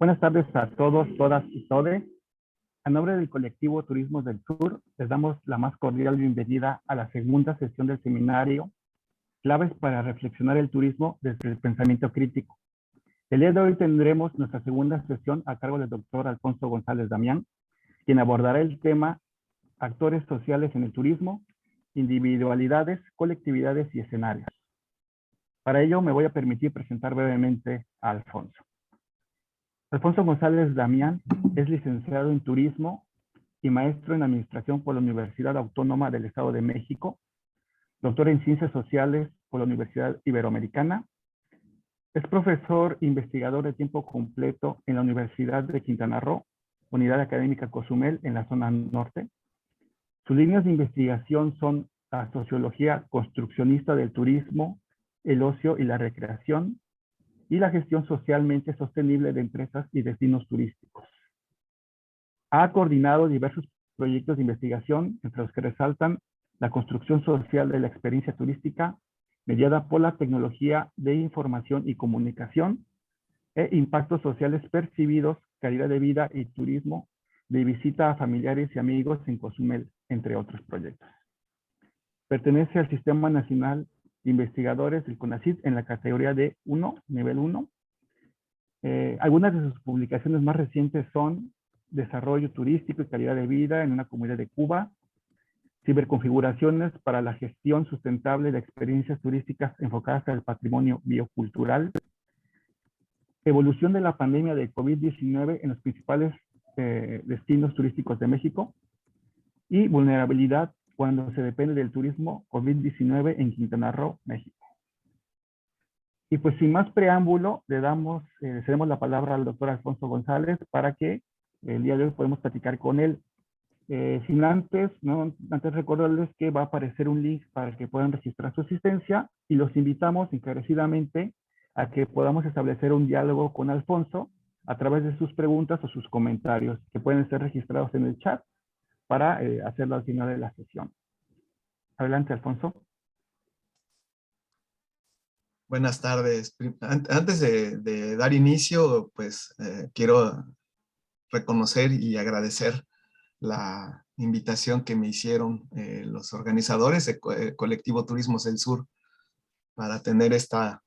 Buenas tardes a todos, todas y todes. A nombre del colectivo Turismos del Sur, les damos la más cordial bienvenida a la segunda sesión del seminario Claves para reflexionar el turismo desde el pensamiento crítico. El día de hoy tendremos nuestra segunda sesión a cargo del doctor Alfonso González Damián, quien abordará el tema Actores sociales en el turismo, individualidades, colectividades y escenarios. Para ello me voy a permitir presentar brevemente a Alfonso. Alfonso González Damián es licenciado en Turismo y maestro en Administración por la Universidad Autónoma del Estado de México, doctor en Ciencias Sociales por la Universidad Iberoamericana, es profesor e investigador de tiempo completo en la Universidad de Quintana Roo, Unidad Académica Cozumel en la zona norte. Sus líneas de investigación son la sociología construccionista del turismo, el ocio y la recreación, y la gestión socialmente sostenible de empresas y destinos turísticos. Ha coordinado diversos proyectos de investigación, entre los que resaltan la construcción social de la experiencia turística, mediada por la tecnología de información y comunicación, e impactos sociales percibidos, calidad de vida y turismo, de visita a familiares y amigos en Cozumel, entre otros proyectos. Pertenece al Sistema Nacional de Investigadores del CONACYT en la categoría de 1, nivel 1. Algunas de sus publicaciones más recientes son Desarrollo turístico y calidad de vida en una comunidad de Cuba, Ciberconfiguraciones para la gestión sustentable de experiencias turísticas enfocadas al patrimonio biocultural, Evolución de la pandemia de COVID-19 en los principales destinos turísticos de México, y Vulnerabilidad cuando se depende del turismo COVID-19 en Quintana Roo, México. Y pues sin más preámbulo, le cedemos la palabra al doctor Alfonso González para que el día de hoy podamos platicar con él. Sin antes, antes recordarles que va a aparecer un link para que puedan registrar su asistencia y los invitamos encarecidamente a que podamos establecer un diálogo con Alfonso a través de sus preguntas o sus comentarios que pueden ser registrados en el chat para hacerlo al final de la sesión. Adelante, Alfonso. Buenas tardes. Antes de dar inicio, pues quiero reconocer y agradecer la invitación que me hicieron los organizadores del Colectivo Turismos del Sur para tener esta,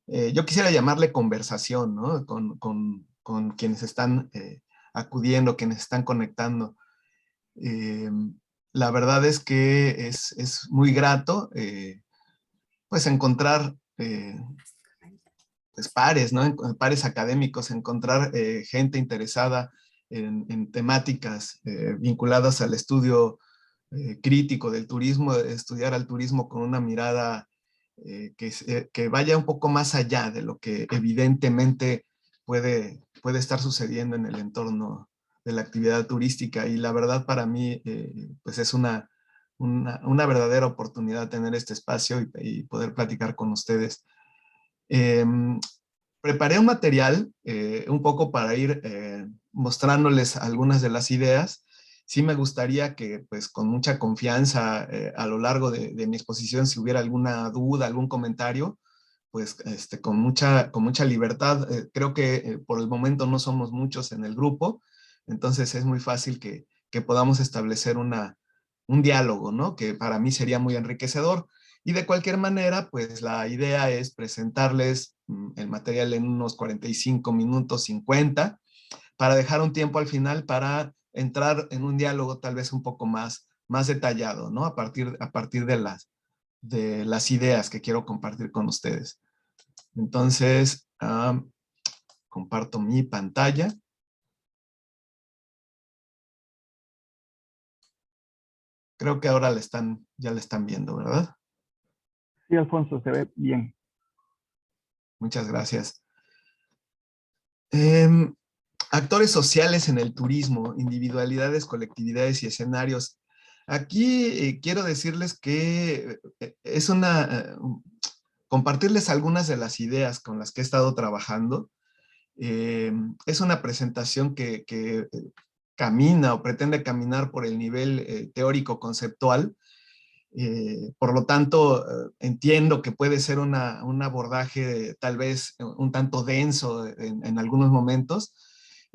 yo quisiera llamarle conversación, ¿no? con quienes están acudiendo, quienes están conectando. La verdad es que es muy grato pues encontrar pues pares, ¿no? Pares académicos, encontrar gente interesada en temáticas vinculadas al estudio crítico del turismo, estudiar al turismo con una mirada que vaya un poco más allá de lo que evidentemente puede estar sucediendo en el entorno de la actividad turística. Y la verdad para mí pues es una verdadera oportunidad tener este espacio y poder platicar con ustedes. Preparé un material un poco para ir mostrándoles algunas de las ideas. Sí me gustaría que pues con mucha confianza a lo largo de mi exposición, si hubiera alguna duda, algún comentario, pues con mucha libertad. Creo que por el momento no somos muchos en el grupo, entonces es muy fácil que podamos establecer un diálogo, ¿no? Que para mí sería muy enriquecedor. Y de cualquier manera, pues la idea es presentarles el material en unos 45 minutos, 50, para dejar un tiempo al final para entrar en un diálogo tal vez un poco más detallado, ¿no? A partir de las ideas que quiero compartir con ustedes. Entonces, comparto mi pantalla. Creo que ahora ya la están viendo, ¿verdad? Sí, Alfonso, se ve bien. Muchas gracias. Actores sociales en el turismo, individualidades, colectividades y escenarios. Aquí quiero decirles que es compartirles algunas de las ideas con las que he estado trabajando. Es una presentación que camina o pretende caminar por el nivel teórico conceptual. Por lo tanto, entiendo que puede ser un abordaje tal vez un tanto denso en algunos momentos.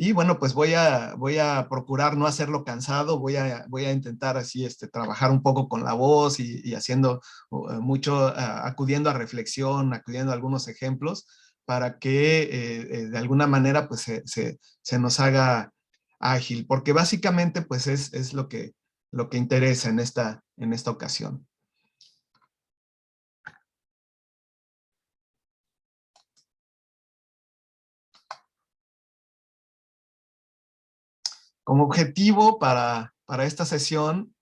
Y bueno, pues voy a procurar no hacerlo cansado, voy a intentar así trabajar un poco con la voz y haciendo mucho, acudiendo a reflexión, acudiendo a algunos ejemplos, para que de alguna manera pues se nos haga ágil, porque básicamente pues es lo que interesa en esta ocasión. Como objetivo para esta sesión,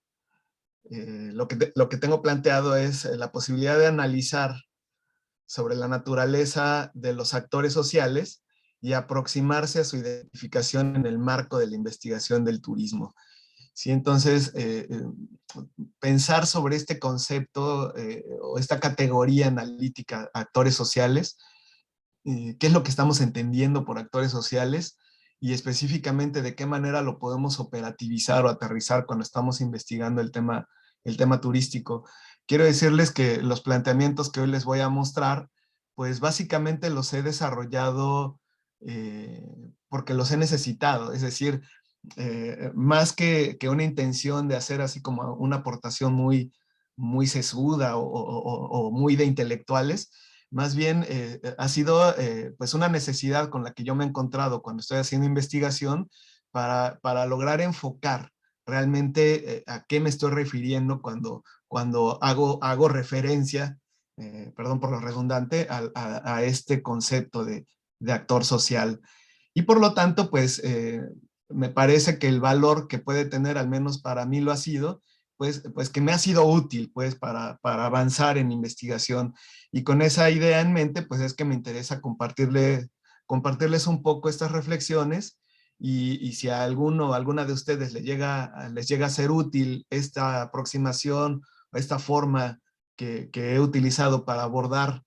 lo que tengo planteado es la posibilidad de analizar sobre la naturaleza de los actores sociales y aproximarse a su identificación en el marco de la investigación del turismo. Sí, entonces, pensar sobre este concepto o esta categoría analítica, actores sociales, qué es lo que estamos entendiendo por actores sociales y específicamente de qué manera lo podemos operativizar o aterrizar cuando estamos investigando el tema turístico. Quiero decirles que los planteamientos que hoy les voy a mostrar, pues básicamente los he desarrollado porque los he necesitado, es decir, más que una intención de hacer así como una aportación muy sesuda o muy de intelectuales, más bien ha sido pues una necesidad con la que yo me he encontrado cuando estoy haciendo investigación para lograr enfocar realmente a qué me estoy refiriendo cuando hago referencia, perdón por lo redundante, a este concepto de actor social. Y por lo tanto, pues me parece que el valor que puede tener, al menos para mí lo ha sido, pues que me ha sido útil pues para avanzar en investigación. Y con esa idea en mente, pues es que me interesa compartirles un poco estas reflexiones y si a alguno o alguna de ustedes les llega a ser útil esta aproximación, esta forma que he utilizado para abordar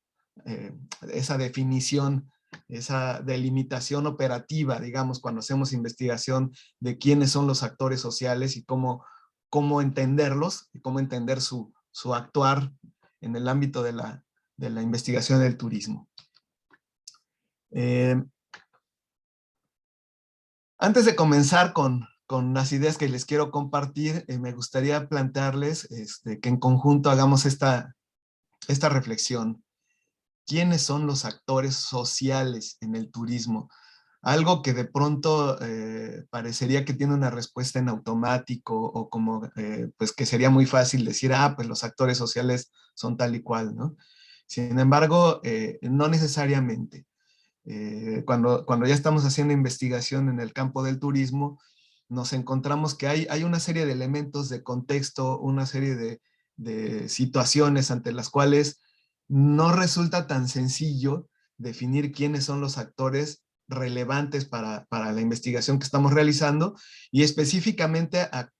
esa definición, esa delimitación operativa, digamos, cuando hacemos investigación de quiénes son los actores sociales y cómo entenderlos y cómo entender su actuar en el ámbito de la investigación del turismo. Antes de comenzar con las ideas que les quiero compartir, me gustaría plantearles que en conjunto hagamos esta reflexión. ¿Quiénes son los actores sociales en el turismo? Algo que de pronto parecería que tiene una respuesta en automático o como pues que sería muy fácil decir, pues los actores sociales son tal y cual, ¿no? Sin embargo, no necesariamente. Cuando ya estamos haciendo investigación en el campo del turismo, nos encontramos que hay una serie de elementos de contexto, una serie de situaciones ante las cuales no resulta tan sencillo definir quiénes son los actores relevantes para la investigación que estamos realizando y específicamente a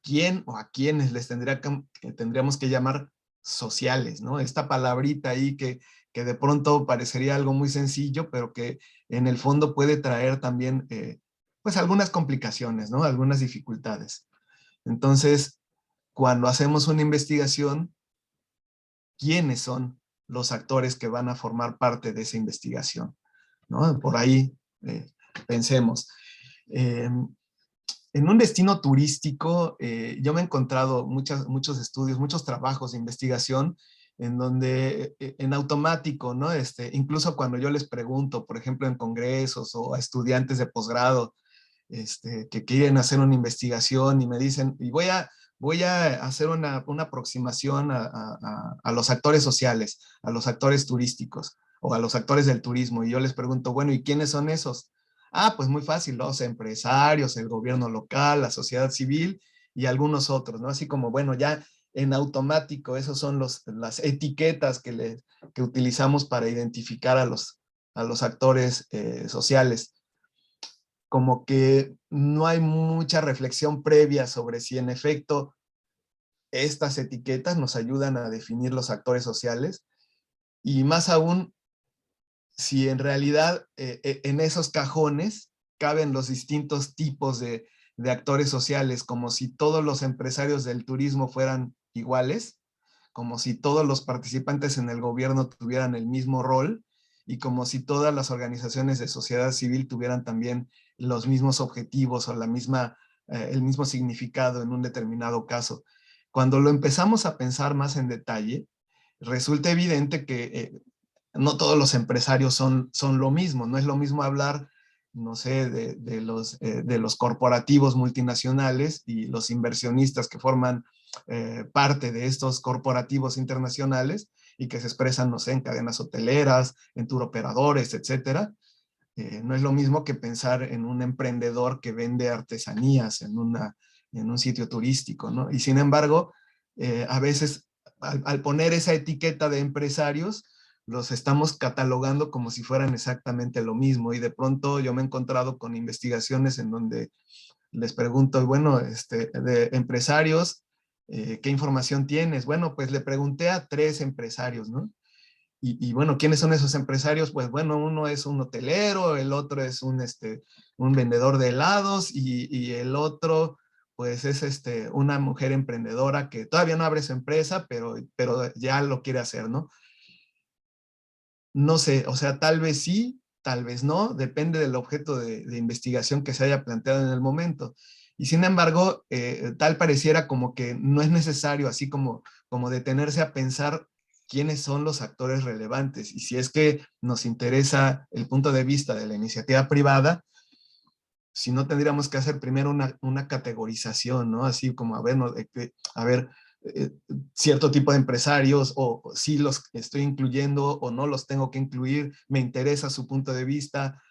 quién o a quiénes les tendríamos que llamar sociales, ¿no? Esta palabrita ahí que de pronto parecería algo muy sencillo, pero que en el fondo puede traer también pues algunas complicaciones, ¿no? Algunas dificultades. Entonces, cuando hacemos una investigación, ¿quiénes son los actores que van a formar parte de esa investigación? ¿No? Por ahí pensemos. En un destino turístico, yo me he encontrado muchos estudios, muchos trabajos de investigación en donde en automático, ¿no? Incluso cuando yo les pregunto, por ejemplo, en congresos o a estudiantes de posgrado, que quieren hacer una investigación y me dicen, y voy a hacer una aproximación a los actores sociales, a los actores turísticos o a los actores del turismo. Y yo les pregunto, bueno, ¿y quiénes son esos? Pues muy fácil, los empresarios, el gobierno local, la sociedad civil y algunos otros, ¿no? Así como, bueno, ya en automático, esos son las etiquetas que utilizamos para identificar a los actores sociales. Como que no hay mucha reflexión previa sobre si en efecto estas etiquetas nos ayudan a definir los actores sociales y más aún si en realidad en esos cajones caben los distintos tipos de actores sociales, como si todos los empresarios del turismo fueran iguales, como si todos los participantes en el gobierno tuvieran el mismo rol y como si todas las organizaciones de sociedad civil tuvieran también los mismos objetivos o el mismo significado en un determinado caso. Cuando lo empezamos a pensar más en detalle, resulta evidente que no todos los empresarios son lo mismo. No es lo mismo hablar, no sé, de los corporativos multinacionales y los inversionistas que forman parte de estos corporativos internacionales y que se expresan, no sé, en cadenas hoteleras, en turoperadores, etcétera. No es lo mismo que pensar en un emprendedor que vende artesanías en un sitio turístico, ¿no? Y sin embargo, a veces al poner esa etiqueta de empresarios, los estamos catalogando como si fueran exactamente lo mismo. Y de pronto yo me he encontrado con investigaciones en donde les pregunto, bueno, de empresarios, ¿qué información tienes? Bueno, pues le pregunté a 3 empresarios, ¿no? Y bueno, ¿quiénes son esos empresarios? Pues bueno, uno es un hotelero, el otro es un vendedor de helados y el otro pues es una mujer emprendedora que todavía no abre su empresa, pero ya lo quiere hacer, ¿no? No sé, o sea, tal vez sí, tal vez no, depende del objeto de investigación que se haya planteado en el momento. Y sin embargo, tal pareciera como que no es necesario así como detenerse a pensar quiénes son los actores relevantes. Y si es que nos interesa el punto de vista de la iniciativa privada, si no tendríamos que hacer primero una categorización, ¿no? Así como, a ver, no, a ver, cierto tipo de empresarios o si los estoy incluyendo o no los tengo que incluir, me interesa su punto de vista,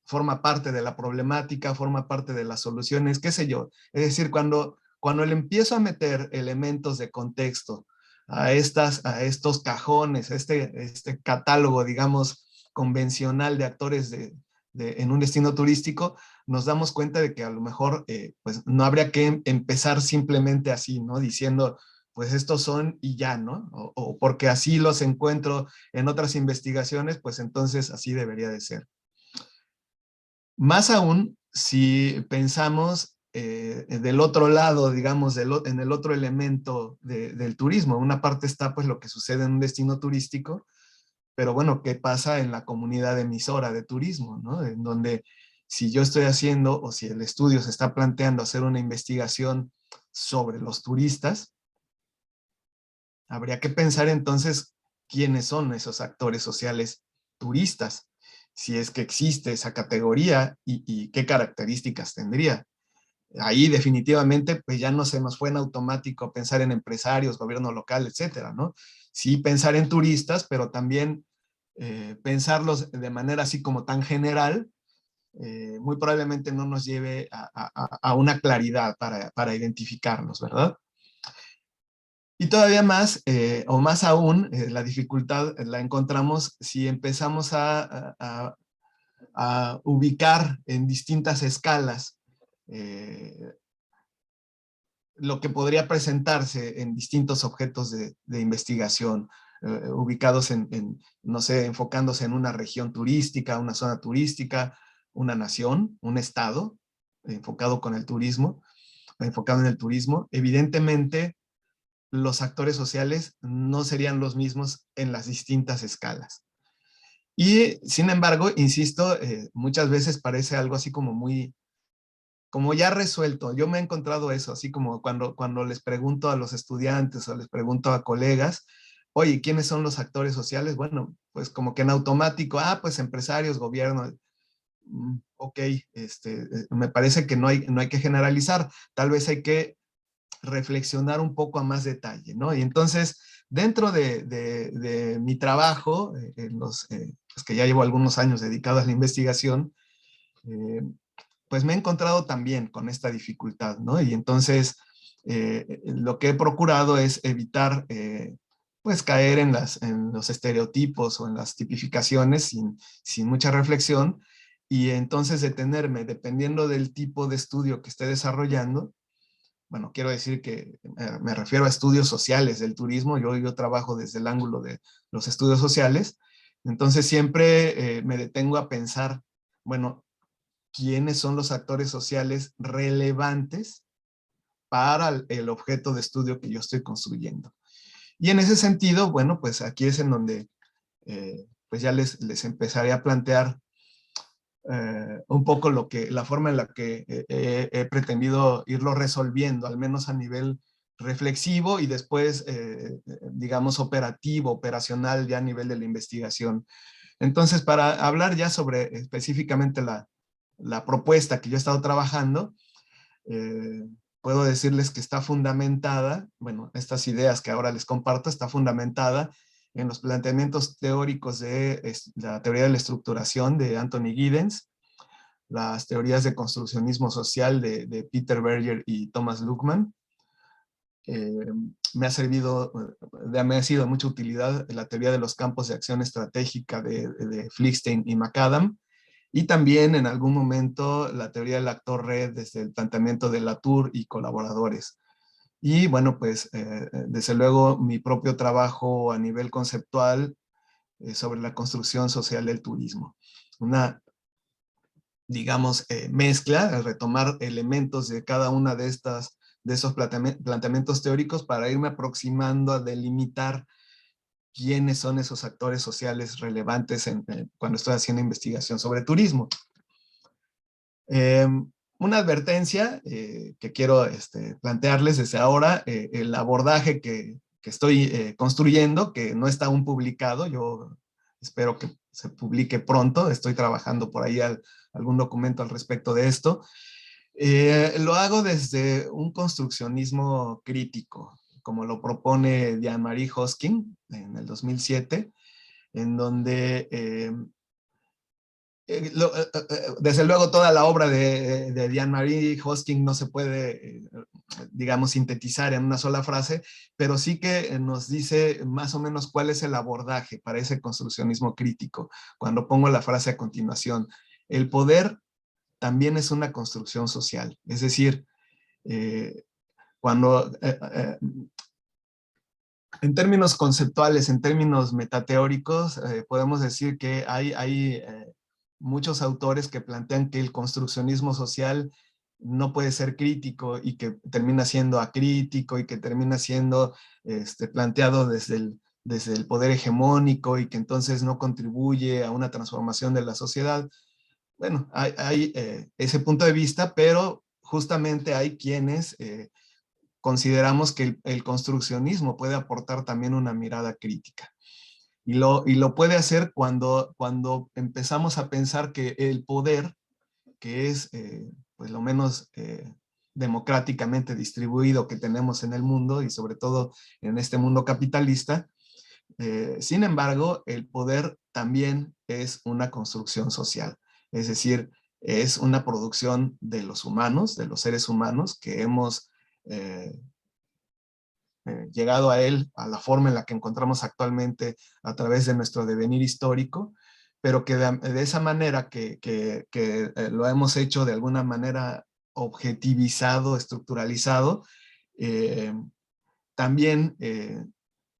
forma parte de la problemática, forma parte de las soluciones, qué sé yo. Es decir, cuando le empiezo a meter elementos de contexto a estos cajones, a este catálogo, digamos, convencional de actores en un destino turístico, nos damos cuenta de que a lo mejor pues no habría que empezar simplemente así, ¿no? Diciendo, pues estos son y ya, ¿no? O porque así los encuentro en otras investigaciones, pues entonces así debería de ser. Más aún, si pensamos del otro lado, digamos, en el otro elemento del turismo. Una parte está pues lo que sucede en un destino turístico, pero bueno, ¿qué pasa en la comunidad emisora de turismo, ¿no? En donde si yo estoy haciendo o si el estudio se está planteando hacer una investigación sobre los turistas, habría que pensar entonces quiénes son esos actores sociales turistas, si es que existe esa categoría y qué características tendría. Ahí definitivamente pues ya no se nos fue en automático pensar en empresarios, gobierno local, etcétera, ¿no? Sí pensar en turistas, pero también pensarlos de manera así como tan general, muy probablemente no nos lleve a una claridad para identificarlos, ¿verdad? Y todavía más, o más aún, la dificultad la encontramos si empezamos a ubicar en distintas escalas lo que podría presentarse en distintos objetos de investigación, ubicados no sé, enfocándose en una región turística, una zona turística, una nación, un estado, enfocado con el turismo, enfocado en el turismo. Evidentemente, los actores sociales no serían los mismos en las distintas escalas. Y sin embargo, insisto, muchas veces parece algo así como ya resuelto. Yo me he encontrado eso, así como cuando les pregunto a los estudiantes o les pregunto a colegas, oye, ¿quiénes son los actores sociales? Bueno, pues como que en automático, pues empresarios, gobierno. Ok, me parece que no hay que generalizar, tal vez hay que reflexionar un poco a más detalle, ¿no? Y entonces, dentro de mi trabajo, pues que ya llevo algunos años dedicados a la investigación, pues me he encontrado también con esta dificultad, ¿no? Y entonces, lo que he procurado es evitar, pues, caer en los estereotipos o en las tipificaciones sin mucha reflexión, y entonces detenerme, dependiendo del tipo de estudio que esté desarrollando. Bueno, quiero decir que me refiero a estudios sociales del turismo. Yo trabajo desde el ángulo de los estudios sociales. Entonces siempre me detengo a pensar, bueno, ¿quiénes son los actores sociales relevantes para el objeto de estudio que yo estoy construyendo? Y en ese sentido, bueno, pues aquí es en donde pues ya les empezaré a plantear un poco la forma en la que he pretendido irlo resolviendo, al menos a nivel reflexivo y después, digamos, operativo, operacional ya a nivel de la investigación. Entonces, para hablar ya sobre específicamente la propuesta que yo he estado trabajando, eh, puedo decirles que está fundamentada, bueno, estas ideas que ahora les comparto, está fundamentada en los planteamientos teóricos de la teoría de la estructuración de Anthony Giddens, las teorías de construccionismo social de Peter Berger y Thomas Luckmann. Me ha sido de mucha utilidad la teoría de los campos de acción estratégica de Flickstein y McAdam, y también en algún momento la teoría del actor red desde el planteamiento de Latour y colaboradores. Y bueno, pues desde luego mi propio trabajo a nivel conceptual sobre la construcción social del turismo. Una, digamos, mezcla, retomar elementos de cada una de esos planteamientos teóricos para irme aproximando a delimitar quiénes son esos actores sociales relevantes cuando estoy haciendo investigación sobre turismo. Una advertencia que quiero plantearles desde ahora, el abordaje que estoy construyendo, que no está aún publicado, yo espero que se publique pronto, estoy trabajando por ahí algún documento al respecto de esto. Lo hago desde un construccionismo crítico, como lo propone Jean-Marie Hosking en el 2007, en donde desde luego toda la obra de Jean-Marie Hosking no se puede, digamos, sintetizar en una sola frase, pero sí que nos dice más o menos cuál es el abordaje para ese construccionismo crítico. Cuando pongo la frase a continuación, el poder también es una construcción social. Es decir, cuando en términos conceptuales, en términos metateóricos, podemos decir que hay muchos autores que plantean que el construccionismo social no puede ser crítico y que termina siendo acrítico y que termina siendo planteado desde el poder hegemónico y que entonces no contribuye a una transformación de la sociedad. Bueno, hay ese punto de vista, pero justamente hay quienes consideramos que el construccionismo puede aportar también una mirada crítica. Y lo puede hacer cuando empezamos a pensar que el poder, que es pues lo menos democráticamente distribuido que tenemos en el mundo y sobre todo en este mundo capitalista, sin embargo, el poder también es una construcción social. Es decir, es una producción de los humanos, de los seres humanos que hemos eh, llegado a él, a la forma en la que encontramos actualmente a través de nuestro devenir histórico, pero que de esa manera que lo hemos hecho de alguna manera objetivizado, estructuralizado, eh, también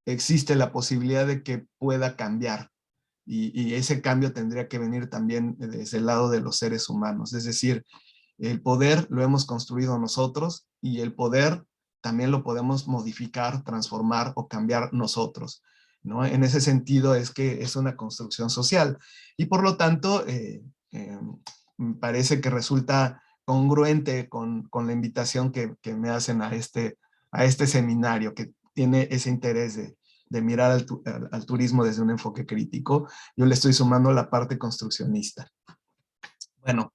existe la posibilidad de que pueda cambiar. Y ese cambio tendría que venir también desde el lado de los seres humanos. Es decir, el poder lo hemos construido nosotros y el poder también lo podemos modificar, transformar o cambiar nosotros, ¿no? En ese sentido es que es una construcción social y por lo tanto me parece que resulta congruente con la invitación que me hacen a este seminario que tiene ese interés de mirar al turismo desde un enfoque crítico. Yo le estoy sumando la parte construccionista. Bueno,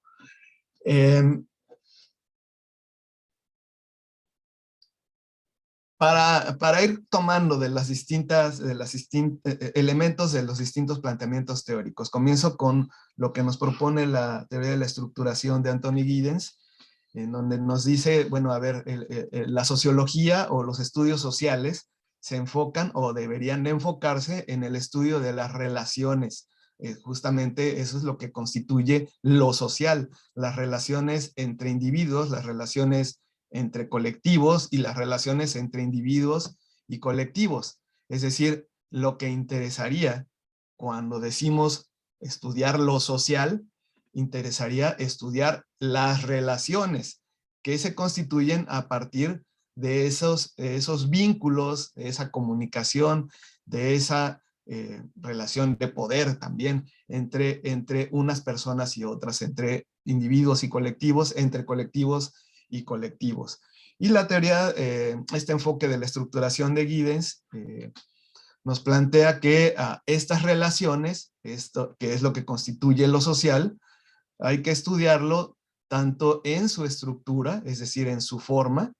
para ir tomando de las elementos de los distintos planteamientos teóricos. Comienzo con lo que nos propone la teoría de la estructuración de Anthony Giddens, en donde nos dice, bueno, a ver, la sociología o los estudios sociales se enfocan o deberían de enfocarse en el estudio de las relaciones. Justamente eso es lo que constituye lo social, las relaciones entre individuos, las relaciones entre colectivos y las relaciones entre individuos y colectivos. Es decir, lo que interesaría cuando decimos estudiar lo social, interesaría estudiar las relaciones que se constituyen a partir de esos vínculos, de esa comunicación, de esa relación de poder también entre unas personas y otras, entre individuos y colectivos, entre colectivos y colectivos. Y la teoría, este enfoque de la estructuración de Giddens, nos plantea que estas relaciones, esto que es lo que constituye lo social, hay que estudiarlo tanto en su estructura, es decir, en su forma,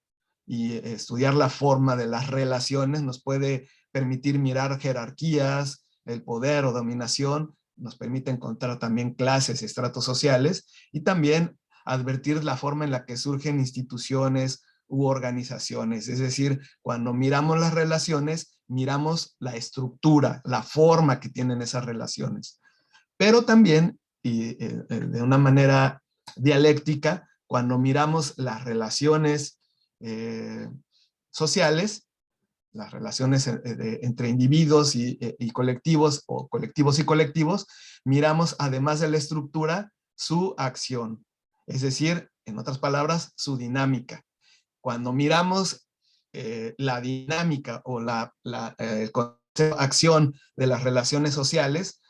y estudiar la forma de las relaciones nos puede permitir mirar jerarquías, el poder o dominación, nos permite encontrar también clases, estratos sociales, y también advertir la forma en la que surgen instituciones u organizaciones. Es decir, cuando miramos las relaciones, miramos la estructura, la forma que tienen esas relaciones. Pero también, y de una manera dialéctica, cuando miramos las relaciones sociales, las relaciones entre individuos y colectivos, o colectivos y colectivos, miramos además de la estructura su acción, es decir, en otras palabras, su dinámica. Cuando miramos la dinámica o el concepto de acción de las relaciones sociales,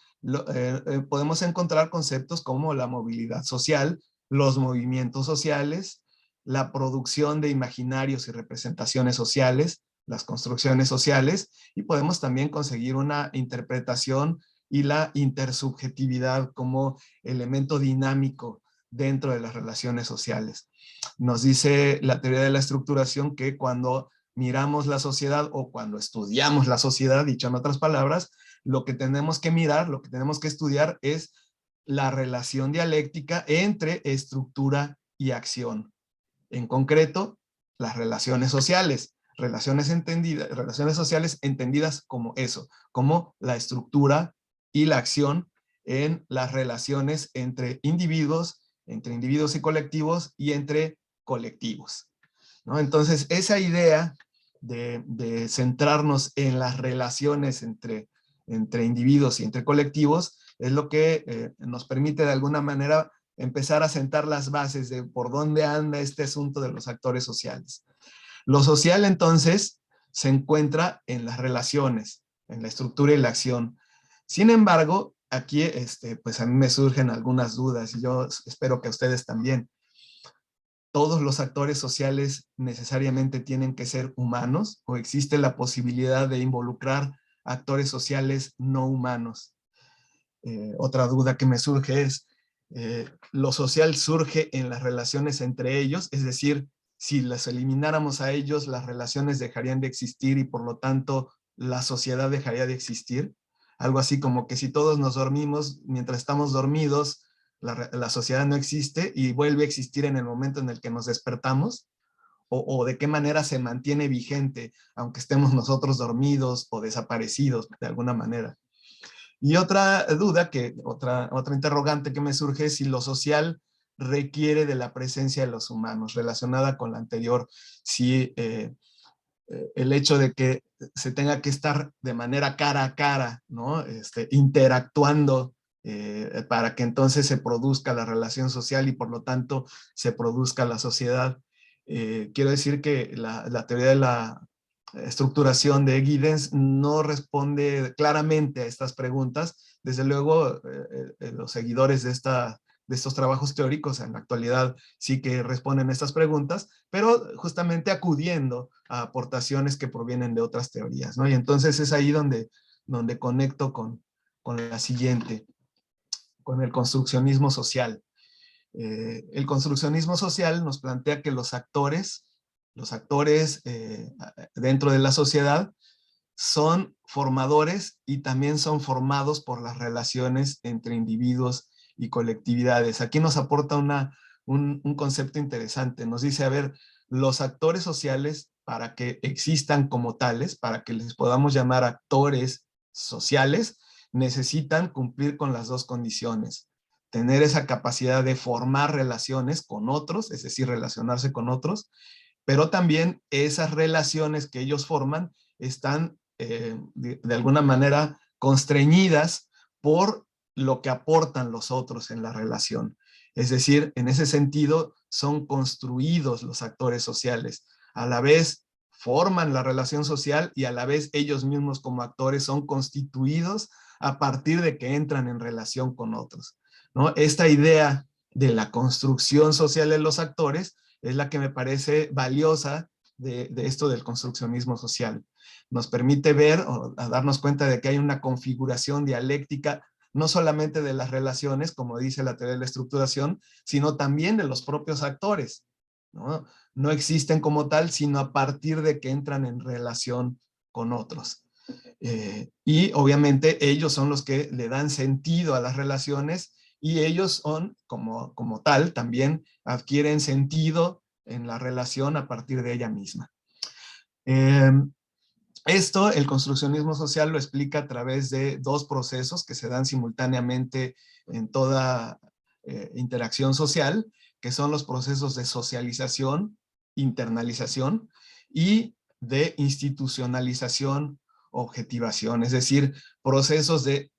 podemos encontrar conceptos como la movilidad social, los movimientos sociales, la producción de imaginarios y representaciones sociales, las construcciones sociales, y podemos también conseguir una interpretación y la intersubjetividad como elemento dinámico dentro de las relaciones sociales. Nos dice la teoría de la estructuración que cuando miramos la sociedad o cuando estudiamos la sociedad, dicho en otras palabras, lo que tenemos que mirar, lo que tenemos que estudiar es la relación dialéctica entre estructura y acción. En concreto, las relaciones sociales, relaciones sociales entendidas como eso, como la estructura y la acción en las relaciones entre individuos y colectivos y entre colectivos, ¿no? Entonces, esa idea de centrarnos en las relaciones entre individuos y entre colectivos es lo que nos permite de alguna manera empezar a sentar las bases de por dónde anda este asunto de los actores sociales. Lo social, entonces, se encuentra en las relaciones, en la estructura y la acción. Sin embargo, aquí pues a mí me surgen algunas dudas y yo espero que a ustedes también. ¿Todos los actores sociales necesariamente tienen que ser humanos o existe la posibilidad de involucrar actores sociales no humanos? Otra duda que me surge es, ¿lo social surge en las relaciones entre ellos? Es decir, si las elimináramos a ellos, las relaciones dejarían de existir y por lo tanto la sociedad dejaría de existir. Algo así como que si todos nos dormimos, mientras estamos dormidos, la sociedad no existe y vuelve a existir en el momento en el que nos despertamos. O de qué manera se mantiene vigente, aunque estemos nosotros dormidos o desaparecidos de alguna manera. Y otra duda, otra interrogante que me surge es si lo social requiere de la presencia de los humanos, relacionada con la anterior, si el hecho de que se tenga que estar de manera cara a cara, ¿no? Interactuando para que entonces se produzca la relación social y por lo tanto se produzca la sociedad. Quiero decir que la teoría de la estructuración de Giddens no responde claramente a estas preguntas. Desde luego, los seguidores de estos trabajos teóricos en la actualidad sí que responden a estas preguntas, pero justamente acudiendo a aportaciones que provienen de otras teorías, ¿no? Y entonces es ahí donde conecto con la siguiente, con el construccionismo social. El construccionismo social nos plantea que los actores dentro de la sociedad son formadores y también son formados por las relaciones entre individuos y colectividades. Aquí nos aporta un concepto interesante. Nos dice, a ver, los actores sociales, para que existan como tales, para que les podamos llamar actores sociales, necesitan cumplir con las dos condiciones. Tener esa capacidad de formar relaciones con otros, es decir, relacionarse con otros, pero también esas relaciones que ellos forman están de alguna manera constreñidas por lo que aportan los otros en la relación. Es decir, en ese sentido, son construidos los actores sociales. a la vez forman la relación social y a la vez ellos mismos como actores son constituidos a partir de que entran en relación con otros, ¿no? Esta idea de la construcción social de los actores es la que me parece valiosa de esto del construccionismo social. Nos permite ver o a darnos cuenta de que hay una configuración dialéctica no solamente de las relaciones, como dice la teoría de la estructuración, sino también de los propios actores, ¿no? No existen como tal, sino a partir de que entran en relación con otros. Y obviamente ellos son los que le dan sentido a las relaciones y ellos son, como tal, también adquieren sentido en la relación a partir de ella misma. Esto, el construccionismo social lo explica a través de dos procesos que se dan simultáneamente en toda interacción social, que son los procesos de socialización, internalización y de institucionalización, objetivación, es decir, procesos de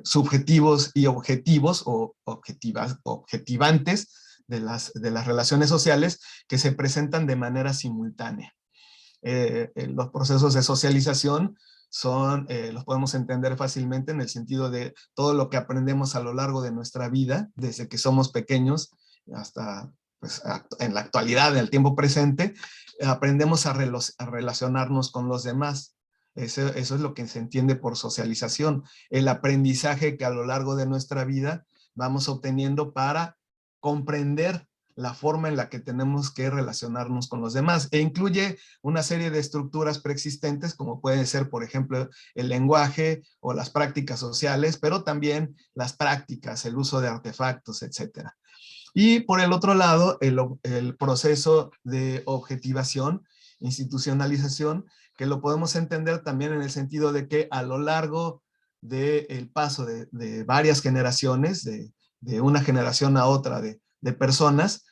subjetivos y objetivos o objetivantes de las relaciones sociales que se presentan de manera simultánea. Los procesos de socialización los podemos entender fácilmente en el sentido de todo lo que aprendemos a lo largo de nuestra vida, desde que somos pequeños hasta pues, en la actualidad, en el tiempo presente, aprendemos a relacionarnos con los demás. Eso es lo que se entiende por socialización, el aprendizaje que a lo largo de nuestra vida vamos obteniendo para comprender la forma en la que tenemos que relacionarnos con los demás, e incluye una serie de estructuras preexistentes, como puede ser, por ejemplo, el lenguaje o las prácticas sociales, pero también las prácticas, el uso de artefactos, etcétera. Y por el otro lado, el proceso de objetivación, institucionalización, que lo podemos entender también en el sentido de que a lo largo del paso de varias generaciones, de una generación a otra de personas,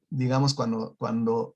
digamos cuando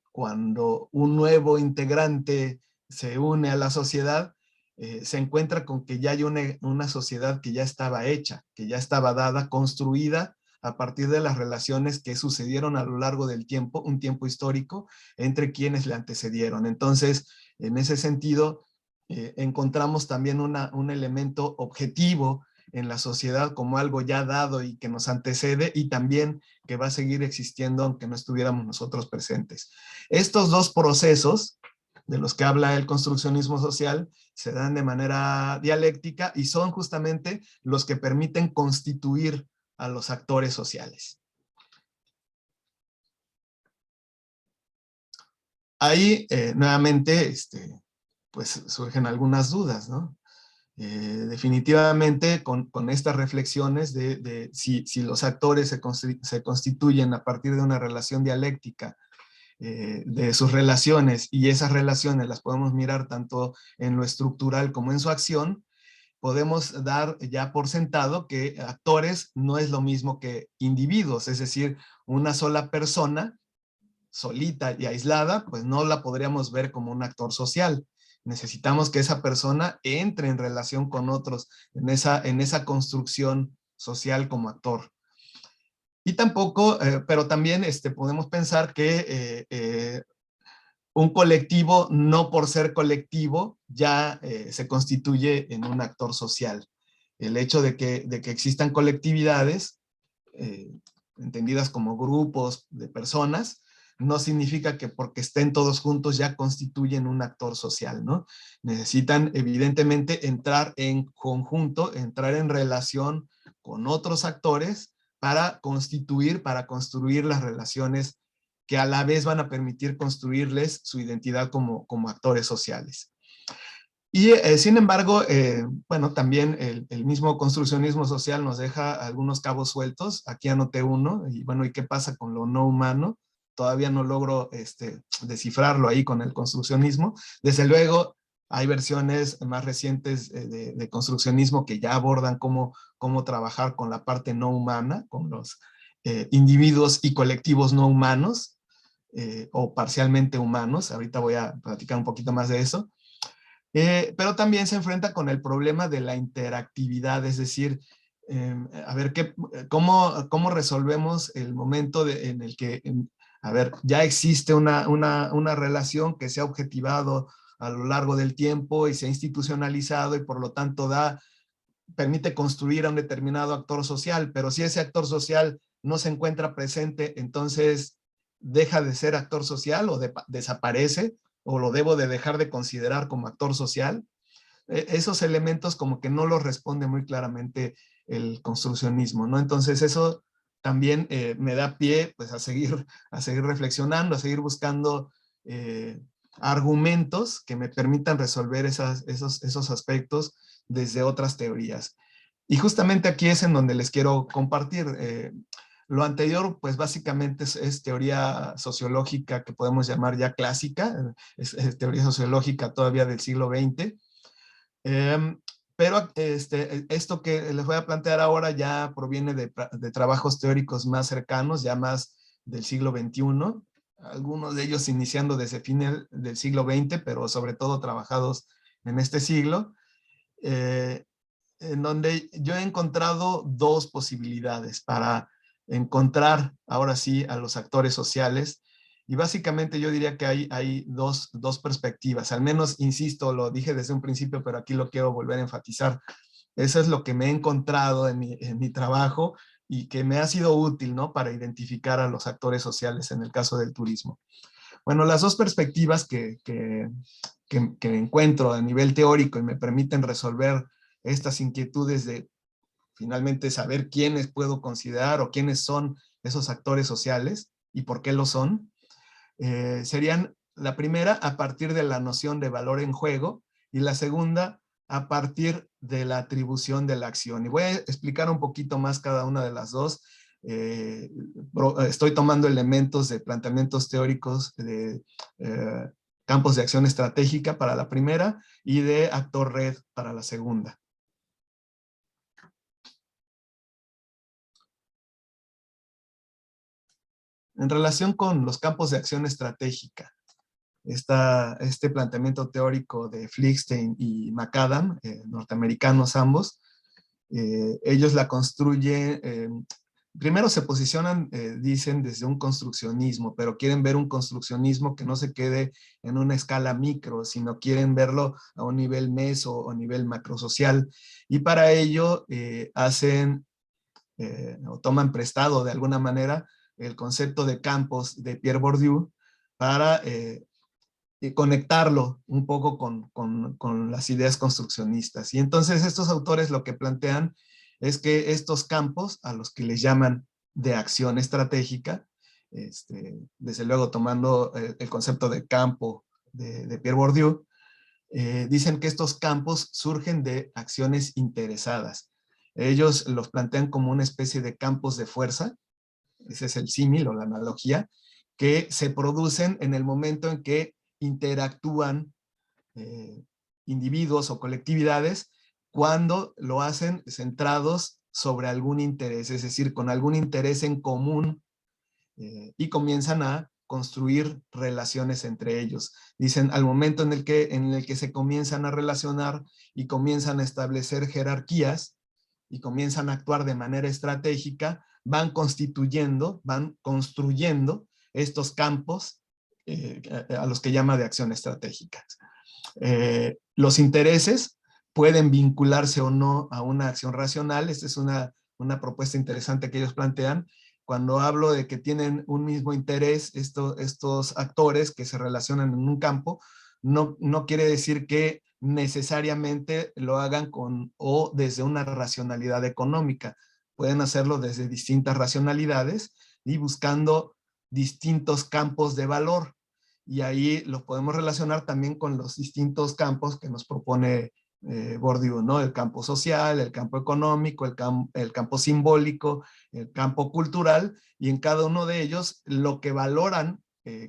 un nuevo integrante se une a la sociedad, se encuentra con que ya hay una sociedad que ya estaba hecha, que ya estaba dada, construida a partir de las relaciones que sucedieron a lo largo del tiempo, un tiempo histórico, entre quienes le antecedieron. Entonces, en ese sentido, encontramos también un elemento objetivo en la sociedad como algo ya dado y que nos antecede y también que va a seguir existiendo aunque no estuviéramos nosotros presentes. Estos dos procesos de los que habla el construccionismo social se dan de manera dialéctica y son justamente los que permiten constituir a los actores sociales. Ahí, nuevamente, pues surgen algunas dudas, ¿no? Definitivamente con estas reflexiones de si los actores se constituyen a partir de una relación dialéctica de sus relaciones y esas relaciones las podemos mirar tanto en lo estructural como en su acción, podemos dar ya por sentado que actores no es lo mismo que individuos, es decir, una sola persona solita y aislada, pues no la podríamos ver como un actor social. Necesitamos que esa persona entre en relación con otros en esa construcción social como actor. Y tampoco, pero también podemos pensar que un colectivo, no por ser colectivo, ya se constituye en un actor social. El hecho de que existan colectividades, entendidas como grupos de personas, no significa que porque estén todos juntos ya constituyen un actor social, ¿no? Necesitan evidentemente entrar en conjunto, entrar en relación con otros actores para construir las relaciones que a la vez van a permitir construirles su identidad como actores sociales. Y sin embargo, bueno, también el mismo construccionismo social nos deja algunos cabos sueltos. Aquí anoté uno, y bueno, ¿y qué pasa con lo no humano? Todavía no logro descifrarlo ahí con el construccionismo. Desde luego, hay versiones más recientes de construccionismo que ya abordan cómo trabajar con la parte no humana, con los individuos y colectivos no humanos, o parcialmente humanos. Ahorita voy a platicar un poquito más de eso. Pero también se enfrenta con el problema de la interactividad, es decir, a ver, ¿cómo resolvemos el momento en el que a ver, ya existe una relación que se ha objetivado a lo largo del tiempo y se ha institucionalizado y por lo tanto permite construir a un determinado actor social, pero si ese actor social no se encuentra presente, entonces deja de ser actor social o desaparece, o lo debo de dejar de considerar como actor social. Esos elementos como que no los responde muy claramente el construccionismo, ¿no? Entonces eso también me da pie pues a seguir reflexionando, a seguir buscando argumentos que me permitan resolver esos aspectos desde otras teorías. Y justamente aquí es en donde les quiero compartir. Lo anterior, pues básicamente es teoría sociológica que podemos llamar ya clásica, es teoría sociológica todavía del siglo XX. Pero esto que les voy a plantear ahora ya proviene de trabajos teóricos más cercanos, ya más del siglo XXI, algunos de ellos iniciando desde fines del siglo XX, pero sobre todo trabajados en este siglo, en donde yo he encontrado dos posibilidades para encontrar ahora sí a los actores sociales. Y básicamente yo diría que hay dos perspectivas, al menos, insisto, lo dije desde un principio, pero aquí lo quiero volver a enfatizar. Eso es lo que me he encontrado en mi trabajo y que me ha sido útil, ¿no? Para identificar a los actores sociales en el caso del turismo. Bueno, las dos perspectivas que encuentro a nivel teórico y me permiten resolver estas inquietudes de finalmente saber quiénes puedo considerar o quiénes son esos actores sociales y por qué lo son, serían la primera a partir de la noción de valor en juego y la segunda a partir de la atribución de la acción. Y voy a explicar un poquito más cada una de las dos. Estoy tomando elementos de planteamientos teóricos de campos de acción estratégica para la primera y de actor red para la segunda. En relación con los campos de acción estratégica, este planteamiento teórico de Flickstein y McAdam, norteamericanos ambos, ellos la construyen, primero se posicionan, dicen, desde un construccionismo, pero quieren ver un construccionismo que no se quede en una escala micro, sino quieren verlo a un nivel meso o nivel macrosocial. Y para ello hacen o toman prestado de alguna manera el concepto de campos de Pierre Bourdieu para conectarlo un poco con las ideas construccionistas. Y entonces estos autores lo que plantean es que estos campos, a los que les llaman de acción estratégica, desde luego tomando el concepto de campo de Pierre Bourdieu, dicen que estos campos surgen de acciones interesadas. Ellos los plantean como una especie de campos de fuerza, ese es el símil o la analogía, que se producen en el momento en que interactúan individuos o colectividades cuando lo hacen centrados sobre algún interés, es decir, con algún interés en común y comienzan a construir relaciones entre ellos. Dicen, al momento en el que se comienzan a relacionar y comienzan a establecer jerarquías y comienzan a actuar de manera estratégica, van construyendo estos campos a los que llama de acción estratégica. Los intereses pueden vincularse o no a una acción racional. Esta es una propuesta interesante que ellos plantean. Cuando hablo de que tienen un mismo interés, estos actores que se relacionan en un campo, no quiere decir que necesariamente lo hagan con o desde una racionalidad económica. Pueden hacerlo desde distintas racionalidades y buscando distintos campos de valor. Y ahí lo podemos relacionar también con los distintos campos que nos propone Bourdieu, ¿no? El campo social, el campo económico, el campo simbólico, el campo cultural, y en cada uno de ellos lo que valoran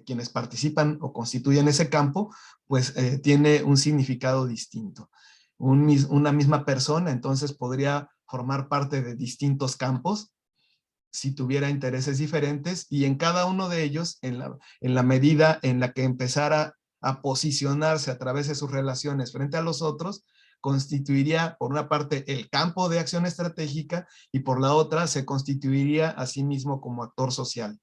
quienes participan o constituyen ese campo, pues tiene un significado distinto. Una misma persona entonces podría formar parte de distintos campos si tuviera intereses diferentes, y en cada uno de ellos, en la medida en la que empezara a posicionarse a través de sus relaciones frente a los otros, constituiría por una parte el campo de acción estratégica y por la otra se constituiría a sí mismo como actor social.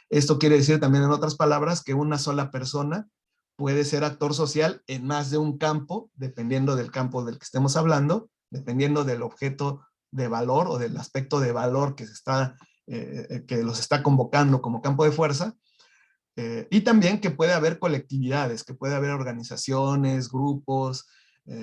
Esto quiere decir también, en otras palabras, que una sola persona puede ser actor social en más de un campo, dependiendo del campo del que estemos hablando, dependiendo del objeto de valor o del aspecto de valor que, que los está convocando como campo de fuerza. Y también que puede haber colectividades, que puede haber organizaciones, grupos,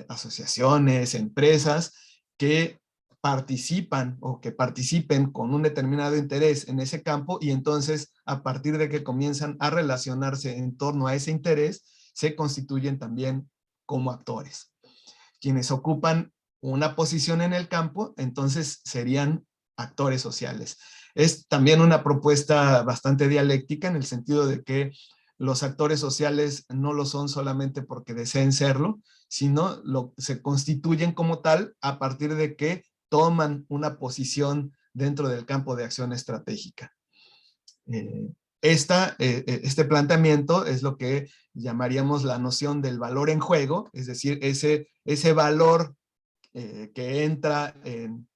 asociaciones, empresas que participan o que participen con un determinado interés en ese campo, y entonces a partir de que comienzan a relacionarse en torno a ese interés, se constituyen también como actores. Quienes ocupan una posición en el campo, entonces serían actores sociales. Es también una propuesta bastante dialéctica, en el sentido de que los actores sociales no lo son solamente porque deseen serlo, sino se constituyen como tal a partir de que toman una posición dentro del campo de acción estratégica. Este planteamiento es lo que llamaríamos la noción del valor en juego, es decir, ese valor que entra en,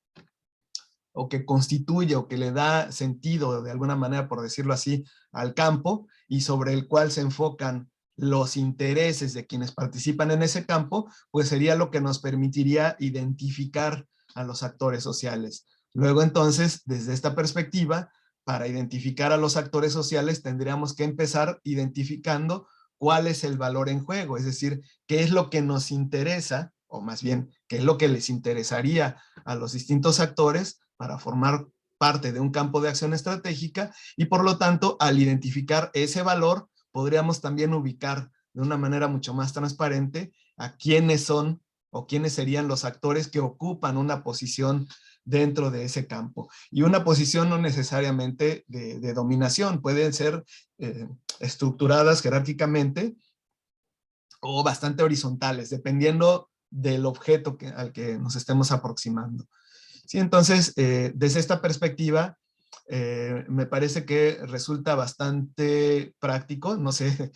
o que constituye o que le da sentido de alguna manera, por decirlo así, al campo, y sobre el cual se enfocan los intereses de quienes participan en ese campo, pues sería lo que nos permitiría identificar a los actores sociales. Luego entonces, desde esta perspectiva, para identificar a los actores sociales tendríamos que empezar identificando cuál es el valor en juego, es decir, qué es lo que nos interesa, o más bien, qué es lo que les interesaría a los distintos actores para formar parte de un campo de acción estratégica, y por lo tanto, al identificar ese valor, podríamos también ubicar de una manera mucho más transparente a quiénes son o quiénes serían los actores que ocupan una posición dentro de ese campo. Y una posición no necesariamente de dominación, pueden ser estructuradas jerárquicamente o bastante horizontales, dependiendo del objeto al que nos estemos aproximando. Sí, entonces, desde esta perspectiva, me parece que resulta bastante práctico, no sé,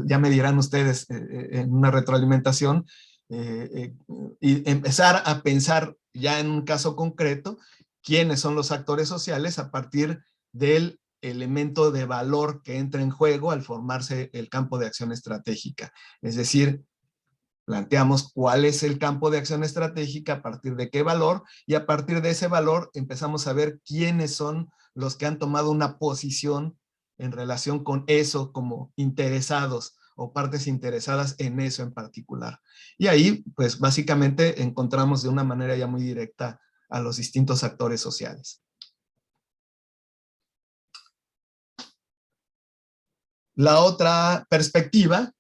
ya me dirán ustedes en una retroalimentación, y empezar a pensar ya en un caso concreto quiénes son los actores sociales a partir del elemento de valor que entra en juego al formarse el campo de acción estratégica. Es decir, planteamos cuál es el campo de acción estratégica, a partir de qué valor, y a partir de ese valor empezamos a ver quiénes son los que han tomado una posición en relación con eso, como interesados o partes interesadas en eso en particular. Y ahí, pues básicamente encontramos de una manera ya muy directa a los distintos actores sociales. La otra perspectiva,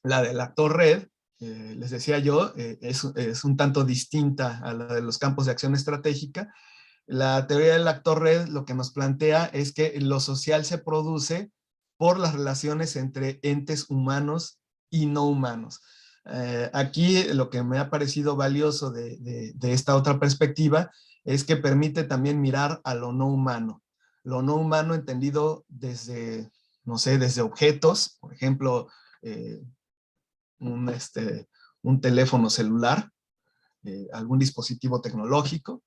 la del actor red, les decía yo, es un tanto distinta a la de los campos de acción estratégica. La teoría del actor red lo que nos plantea es que lo social se produce por las relaciones entre entes humanos y no humanos. Aquí lo que me ha parecido valioso de esta otra perspectiva es que permite también mirar a lo no humano. Lo no humano entendido desde, no sé, desde objetos, por ejemplo, un teléfono celular, algún dispositivo tecnológico,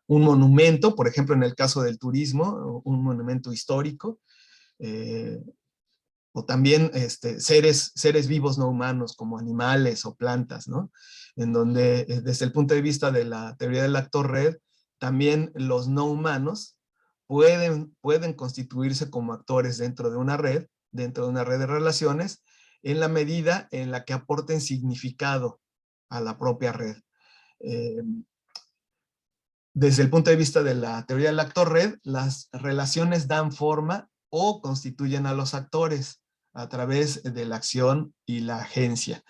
un monumento, por ejemplo, en el caso del turismo, un monumento histórico, o también seres vivos no humanos como animales o plantas, ¿no? En donde desde el punto de vista de la teoría del actor red, también los no humanos pueden constituirse como actores dentro de una red de relaciones, en la medida en la que aporten significado a la propia red. Desde el punto de vista de la teoría del actor red, las relaciones dan forma o constituyen a los actores a través de la acción y la agencia.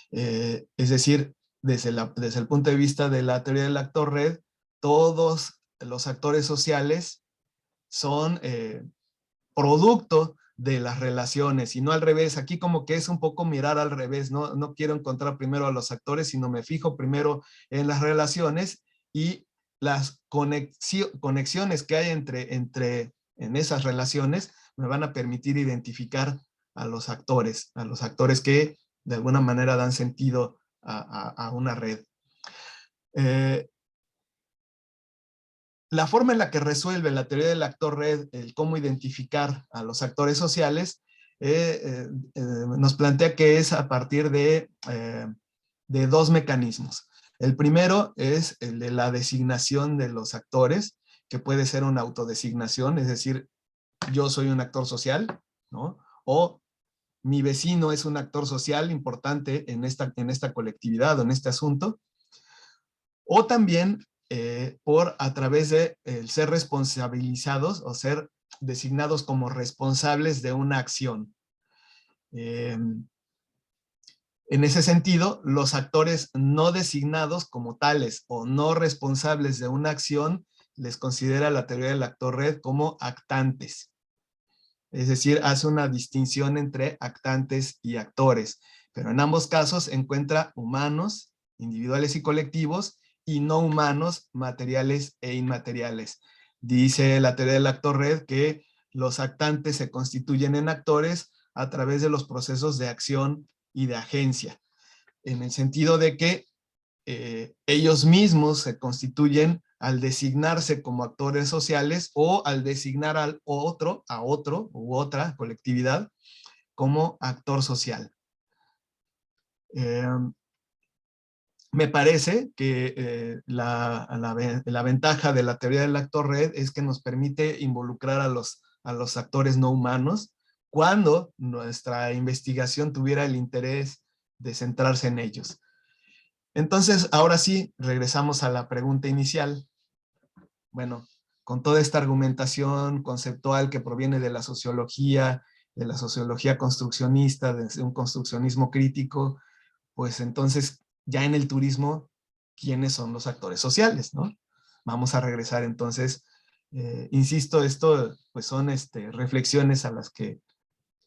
Es decir, desde el punto de vista de la teoría del actor red, todos los actores sociales son producto de las relaciones y no al revés. Aquí como que es un poco mirar al revés, no quiero encontrar primero a los actores, sino me fijo primero en las relaciones y las conexiones que hay en esas relaciones me van a permitir identificar a los actores que de alguna manera dan sentido a una red. La forma en la que resuelve la teoría del actor red el cómo identificar a los actores sociales nos plantea que es a partir de dos mecanismos. El primero es el de la designación de los actores, que puede ser una autodesignación, es decir, yo soy un actor social, ¿no? O mi vecino es un actor social importante en esta colectividad o en este asunto. O también a través de ser responsabilizados o ser designados como responsables de una acción. En ese sentido, los actores no designados como tales o no responsables de una acción les considera la teoría del actor red como actantes. Es decir, hace una distinción entre actantes y actores, pero en ambos casos encuentra humanos, individuales y colectivos, y no humanos, materiales e inmateriales. Dice la teoría del actor red que los actantes se constituyen en actores a través de los procesos de acción y de agencia, en el sentido de que ellos mismos se constituyen al designarse como actores sociales o al designar a otro u otra colectividad como actor social. Me parece que la ventaja de la teoría del actor red es que nos permite involucrar a los actores no humanos cuando nuestra investigación tuviera el interés de centrarse en ellos. Entonces, ahora sí, regresamos a la pregunta inicial. Bueno, con toda esta argumentación conceptual que proviene de la sociología construccionista, de un construccionismo crítico, pues entonces ya en el turismo, ¿quiénes son los actores sociales, no? Vamos a regresar entonces, insisto, esto pues son reflexiones a las que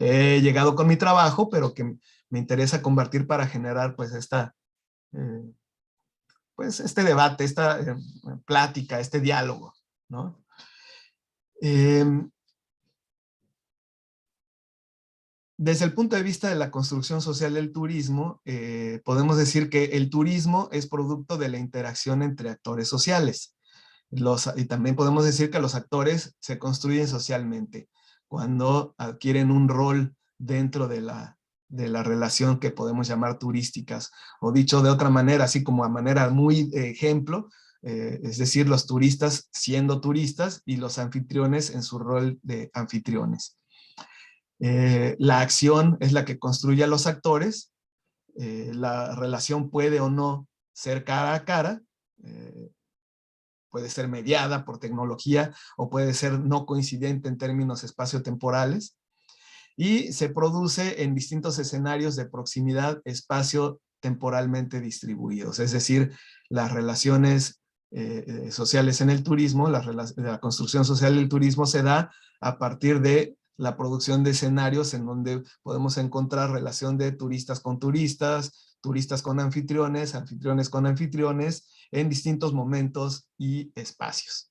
he llegado con mi trabajo, pero que me interesa compartir para generar pues este debate, esta plática, este diálogo, ¿no? Desde el punto de vista de la construcción social del turismo, podemos decir que el turismo es producto de la interacción entre actores sociales. Y también podemos decir que los actores se construyen socialmente cuando adquieren un rol dentro de la relación que podemos llamar turísticas. O dicho de otra manera, así como a manera muy ejemplo, es decir, los turistas siendo turistas y los anfitriones en su rol de anfitriones. La acción es la que construye a los actores. La relación puede o no ser cara a cara, puede ser mediada por tecnología o puede ser no coincidente en términos espaciotemporales, y se produce en distintos escenarios de proximidad espacio-temporalmente distribuidos, es decir, las relaciones sociales en el turismo, la construcción social del turismo se da a partir de la producción de escenarios en donde podemos encontrar relación de turistas con turistas, turistas con anfitriones, anfitriones con anfitriones, en distintos momentos y espacios.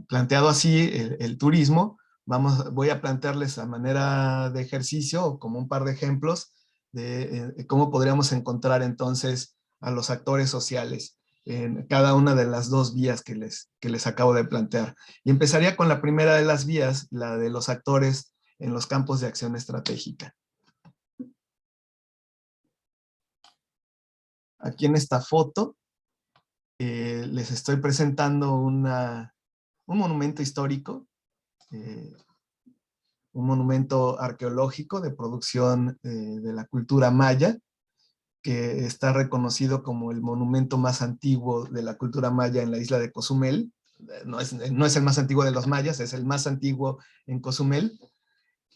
Planteado así el turismo, voy a plantearles a manera de ejercicio, como un par de ejemplos, de cómo podríamos encontrar entonces a los actores sociales en cada una de las dos vías que les acabo de plantear. Y empezaría con la primera de las vías, la de los actores en los campos de acción estratégica. Aquí en esta foto les estoy presentando un monumento histórico, un monumento arqueológico de producción de la cultura maya, que está reconocido como el monumento más antiguo de la cultura maya en la isla de Cozumel. No es el más antiguo de los mayas, es el más antiguo en Cozumel.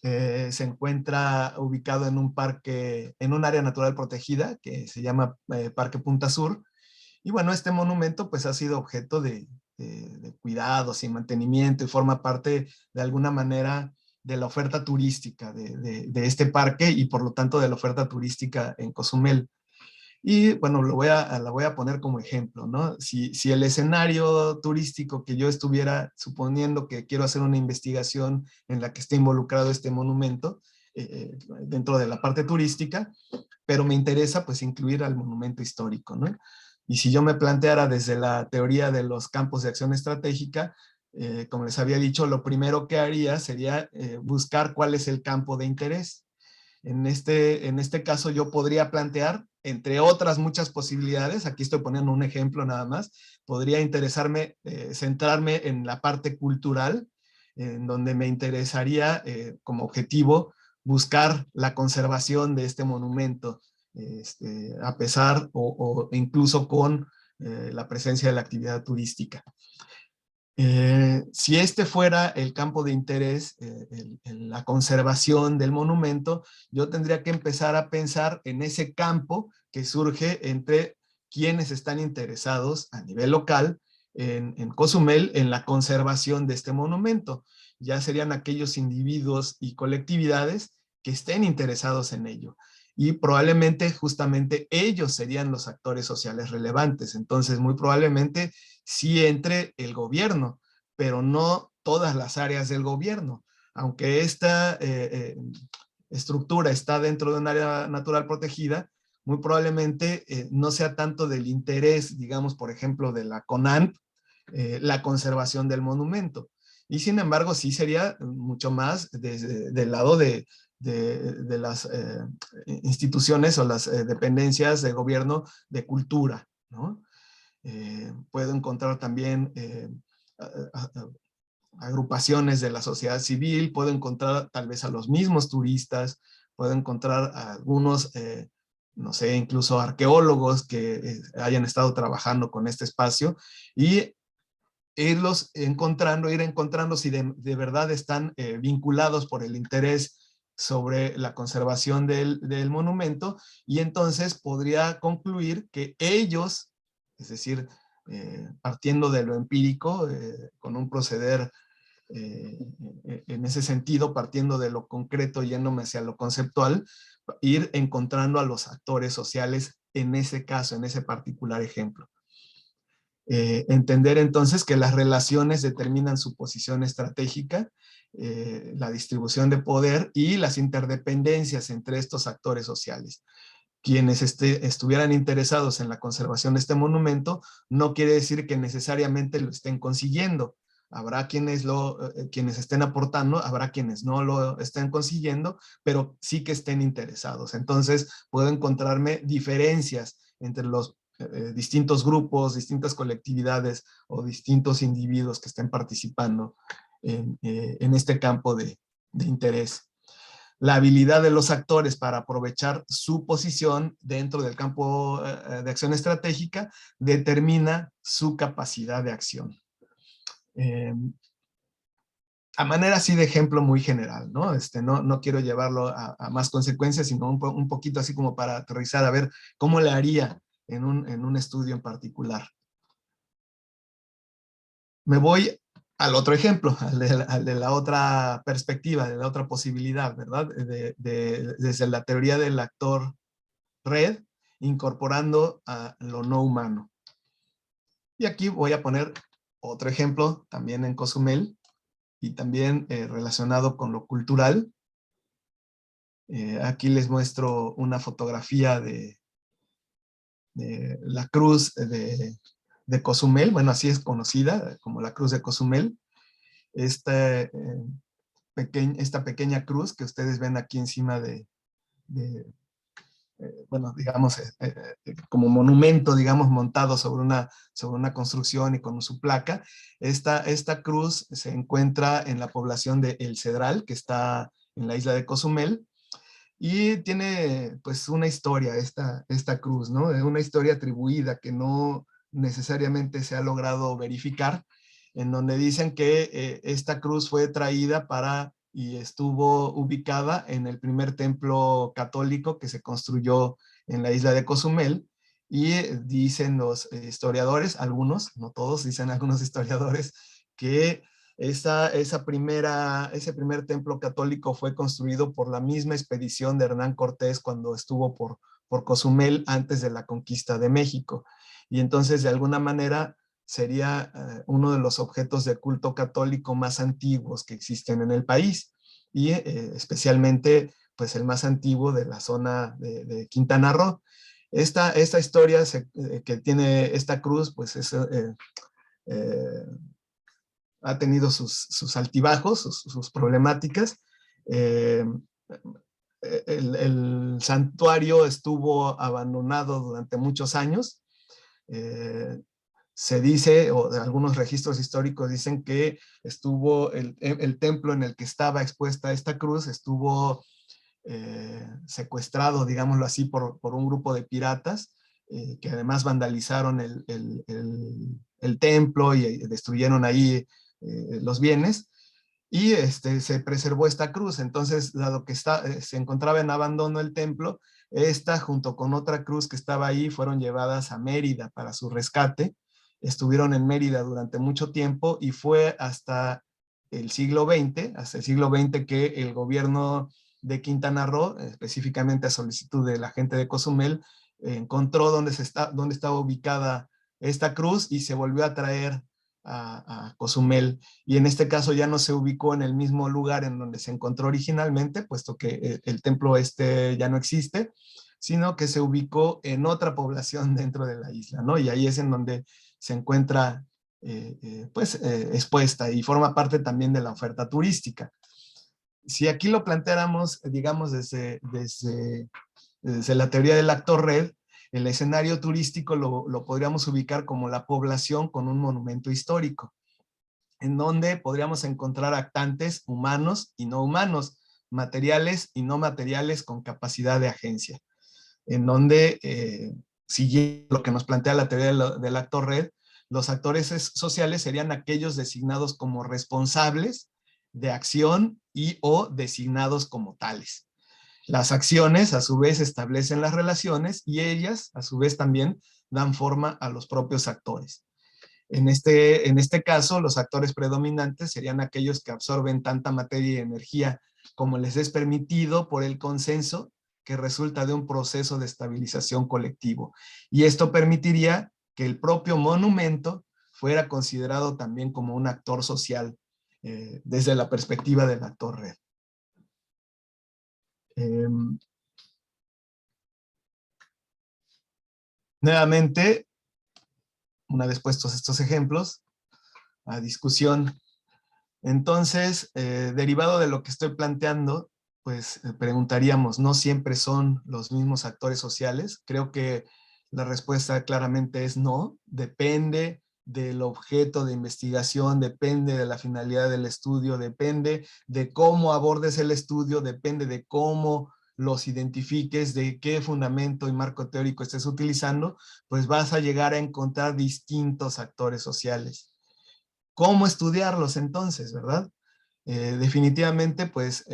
Se encuentra ubicado en un parque, en un área natural protegida que se llama Parque Punta Sur. Y bueno, este monumento pues ha sido objeto de cuidados y mantenimiento y forma parte de alguna manera de la oferta turística de este parque y por lo tanto de la oferta turística en Cozumel. Y bueno, la voy a poner como ejemplo, ¿no? Si el escenario turístico que yo estuviera suponiendo que quiero hacer una investigación en la que esté involucrado este monumento, dentro de la parte turística, pero me interesa pues incluir al monumento histórico, ¿no? Y si yo me planteara desde la teoría de los campos de acción estratégica, como les había dicho, lo primero que haría sería buscar cuál es el campo de interés. En este caso yo podría plantear, entre otras muchas posibilidades, aquí estoy poniendo un ejemplo nada más, podría interesarme, centrarme en la parte cultural, en donde me interesaría como objetivo buscar la conservación de este monumento, a pesar o incluso con la presencia de la actividad turística. Si este fuera el campo de interés, la conservación del monumento, yo tendría que empezar a pensar en ese campo que surge entre quienes están interesados a nivel local en Cozumel en la conservación de este monumento. Ya serían aquellos individuos y colectividades que estén interesados en ello. Y probablemente justamente ellos serían los actores sociales relevantes. Entonces, muy probablemente sí entre el gobierno, pero no todas las áreas del gobierno. Aunque esta estructura está dentro de un área natural protegida, muy probablemente no sea tanto del interés, digamos, por ejemplo, de la CONANP, la conservación del monumento. Y sin embargo, sí sería mucho más del lado de las instituciones o las dependencias de gobierno de cultura, ¿no? Puedo encontrar también agrupaciones de la sociedad civil, puedo encontrar tal vez a los mismos turistas, puedo encontrar a algunos, no sé, incluso arqueólogos que hayan estado trabajando con este espacio y irlos encontrando, ir encontrando si de verdad están vinculados por el interés sobre la conservación del monumento, y entonces podría concluir que ellos, es decir, partiendo de lo empírico, con un proceder en ese sentido, partiendo de lo concreto, yéndome hacia lo conceptual, ir encontrando a los actores sociales en ese caso, en ese particular ejemplo. Entender entonces que las relaciones determinan su posición estratégica, la distribución de poder y las interdependencias entre estos actores sociales. Quienes estuvieran interesados en la conservación de este monumento no quiere decir que necesariamente lo estén consiguiendo. Habrá quienes estén aportando, habrá quienes no lo estén consiguiendo, pero sí que estén interesados. Entonces puedo encontrarme diferencias entre los distintos grupos, distintas colectividades o distintos individuos que estén participando en este campo de interés. La habilidad de los actores para aprovechar su posición dentro del campo de acción estratégica determina su capacidad de acción. A manera así de ejemplo muy general, ¿no? No quiero llevarlo a más consecuencias, sino un poquito así como para aterrizar a ver cómo le haría en un estudio en particular. Me voy al otro ejemplo, al de la otra perspectiva, de la otra posibilidad, ¿verdad? Desde la teoría del actor red, incorporando a lo no humano. Y aquí voy a poner otro ejemplo, también en Cozumel, y también relacionado con lo cultural. Aquí les muestro una fotografía de la cruz de Cozumel, bueno, así es conocida como la cruz de Cozumel. Esta pequeña cruz que ustedes ven aquí encima bueno, digamos, como monumento, digamos, montado sobre una construcción y con su placa. Esta cruz se encuentra en la población de El Cedral, que está en la isla de Cozumel, y tiene pues una historia esta cruz, ¿no? Una historia atribuida que no necesariamente se ha logrado verificar, en donde dicen que esta cruz fue traída y estuvo ubicada en el primer templo católico que se construyó en la isla de Cozumel, y dicen los historiadores, algunos, no todos, dicen algunos historiadores, que ese primer templo católico fue construido por la misma expedición de Hernán Cortés cuando estuvo por Cozumel antes de la conquista de México. Y entonces, de alguna manera, sería uno de los objetos de culto católico más antiguos que existen en el país, y especialmente pues el más antiguo de la zona de Quintana Roo. Esta historia que tiene esta cruz, pues ha tenido sus altibajos, sus problemáticas. Eh, el santuario estuvo abandonado durante muchos años. Se dice, o de algunos registros históricos dicen que estuvo el templo en el que estaba expuesta esta cruz, estuvo secuestrado, digámoslo así, por un grupo de piratas, que además vandalizaron el templo y destruyeron ahí los bienes, y se preservó esta cruz. Entonces, dado que se encontraba en abandono el templo, esta junto con otra cruz que estaba ahí fueron llevadas a Mérida para su rescate. Estuvieron en Mérida durante mucho tiempo y fue hasta el siglo XX que el gobierno de Quintana Roo, específicamente a solicitud de la gente de Cozumel, encontró dónde estaba ubicada esta cruz y se volvió a traer a Cozumel, y en este caso ya no se ubicó en el mismo lugar en donde se encontró originalmente, puesto que el templo ya no existe, sino que se ubicó en otra población dentro de la isla, ¿no? Y ahí es en donde se encuentra expuesta y forma parte también de la oferta turística. Si aquí lo planteáramos, digamos, desde la teoría del actor red, el escenario turístico lo podríamos ubicar como la población con un monumento histórico, en donde podríamos encontrar actantes humanos y no humanos, materiales y no materiales con capacidad de agencia, en donde, siguiendo lo que nos plantea la teoría del actor red, los actores sociales serían aquellos designados como responsables de acción y o designados como tales. Las acciones, a su vez, establecen las relaciones y ellas, a su vez, también dan forma a los propios actores. En este caso, los actores predominantes serían aquellos que absorben tanta materia y energía como les es permitido por el consenso que resulta de un proceso de estabilización colectivo. Y esto permitiría que el propio monumento fuera considerado también como un actor social, desde la perspectiva del actor red. Nuevamente, una vez puestos estos ejemplos a discusión, entonces, derivado de lo que estoy planteando, pues preguntaríamos, ¿no siempre son los mismos actores sociales? Creo que la respuesta claramente es no, depende del objeto de investigación, depende de la finalidad del estudio, depende de cómo abordes el estudio, depende de cómo los identifiques, de qué fundamento y marco teórico estés utilizando, pues vas a llegar a encontrar distintos actores sociales. ¿Cómo estudiarlos entonces, verdad? Definitivamente, pues,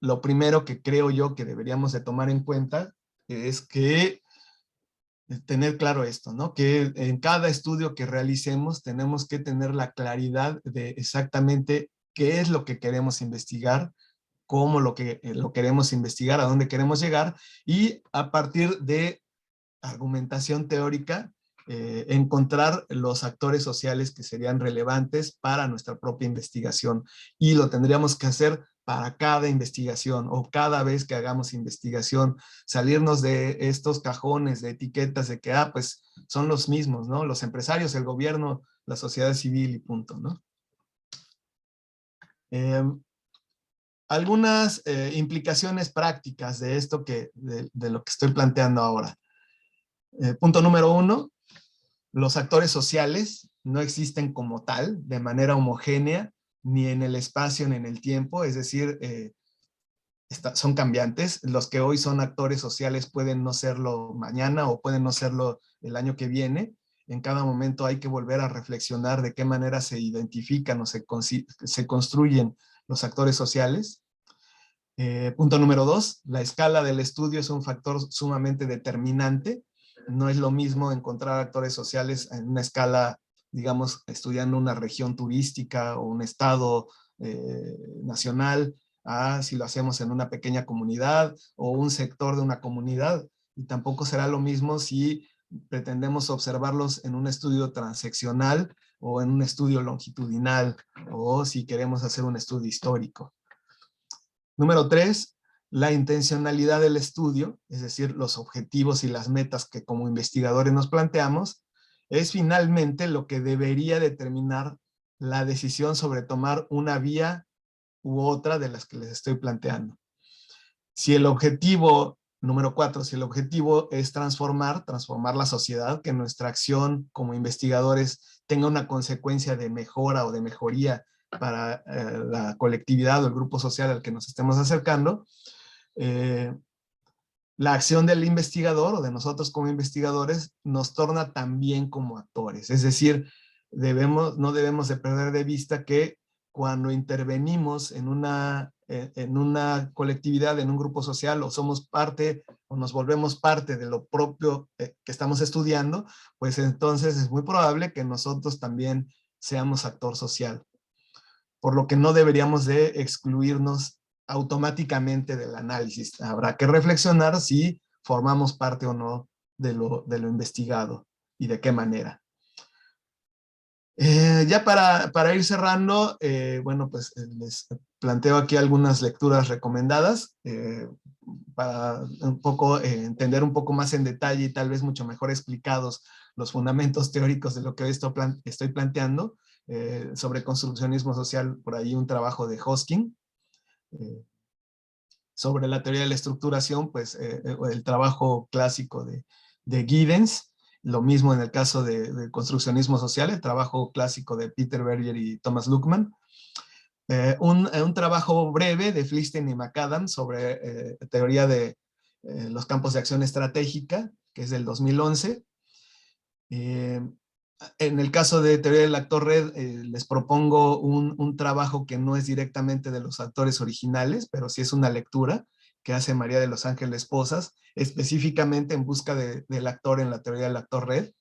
lo primero que creo yo que deberíamos de tomar en cuenta es que tener claro esto, ¿no? Que en cada estudio que realicemos tenemos que tener la claridad de exactamente qué es lo que queremos investigar, cómo lo queremos investigar, a dónde queremos llegar, y a partir de argumentación teórica, encontrar los actores sociales que serían relevantes para nuestra propia investigación, y lo tendríamos que hacer para cada investigación o cada vez que hagamos investigación, salirnos de estos cajones de etiquetas de que, pues son los mismos, ¿no? Los empresarios, el gobierno, la sociedad civil y punto, ¿no? Algunas implicaciones prácticas de esto de lo que estoy planteando ahora. Punto número 1, los actores sociales no existen como tal, de manera homogénea, ni en el espacio ni en el tiempo, es decir, son cambiantes. Los que hoy son actores sociales pueden no serlo mañana o pueden no serlo el año que viene. En cada momento hay que volver a reflexionar de qué manera se identifican o se construyen los actores sociales. Punto número 2, la escala del estudio es un factor sumamente determinante. No es lo mismo encontrar actores sociales en una escala, digamos, estudiando una región turística o un estado nacional, a si lo hacemos en una pequeña comunidad o un sector de una comunidad. Y tampoco será lo mismo si pretendemos observarlos en un estudio transeccional o en un estudio longitudinal, o si queremos hacer un estudio histórico. Número 3, la intencionalidad del estudio, es decir, los objetivos y las metas que como investigadores nos planteamos, es finalmente lo que debería determinar la decisión sobre tomar una vía u otra de las que les estoy planteando. Si el objetivo, número 4, si el objetivo es transformar la sociedad, que nuestra acción como investigadores tenga una consecuencia de mejora o de mejoría para la colectividad o el grupo social al que nos estemos acercando, la acción del investigador o de nosotros como investigadores nos torna también como actores. Es decir, no debemos de perder de vista que cuando intervenimos en una colectividad, en un grupo social, o somos parte, o nos volvemos parte de lo propio que estamos estudiando, pues entonces es muy probable que nosotros también seamos actor social. Por lo que no deberíamos de excluirnos automáticamente del análisis. Habrá que reflexionar si formamos parte o no de lo investigado y de qué manera. Ya para ir cerrando, bueno, pues les planteo aquí algunas lecturas recomendadas para un poco entender un poco más en detalle y tal vez mucho mejor explicados los fundamentos teóricos de lo que hoy estoy planteando. Sobre construccionismo social, por ahí un trabajo de Hosking. Sobre la teoría de la estructuración, pues el trabajo clásico de Giddens. Lo mismo en el caso de construccionismo social, el trabajo clásico de Peter Berger y Thomas Luckmann. Un trabajo breve de Flistein y McAdam sobre teoría de los campos de acción estratégica, que es del 2011. En el caso de teoría del actor red, les propongo un trabajo que no es directamente de los actores originales, pero sí es una lectura que hace María de los Ángeles Posas, específicamente en busca del actor en la teoría del actor red.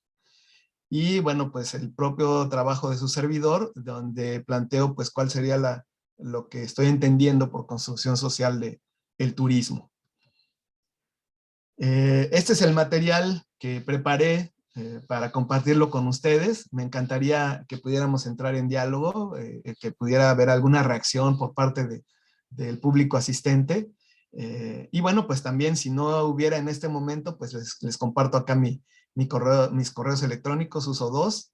Y bueno, pues el propio trabajo de su servidor, donde planteo pues cuál sería lo que estoy entendiendo por construcción social del turismo. Este es el material que preparé para compartirlo con ustedes. Me encantaría que pudiéramos entrar en diálogo, que pudiera haber alguna reacción por parte del público asistente. Y bueno, pues también si no hubiera en este momento, pues les comparto acá mis correos electrónicos, uso dos.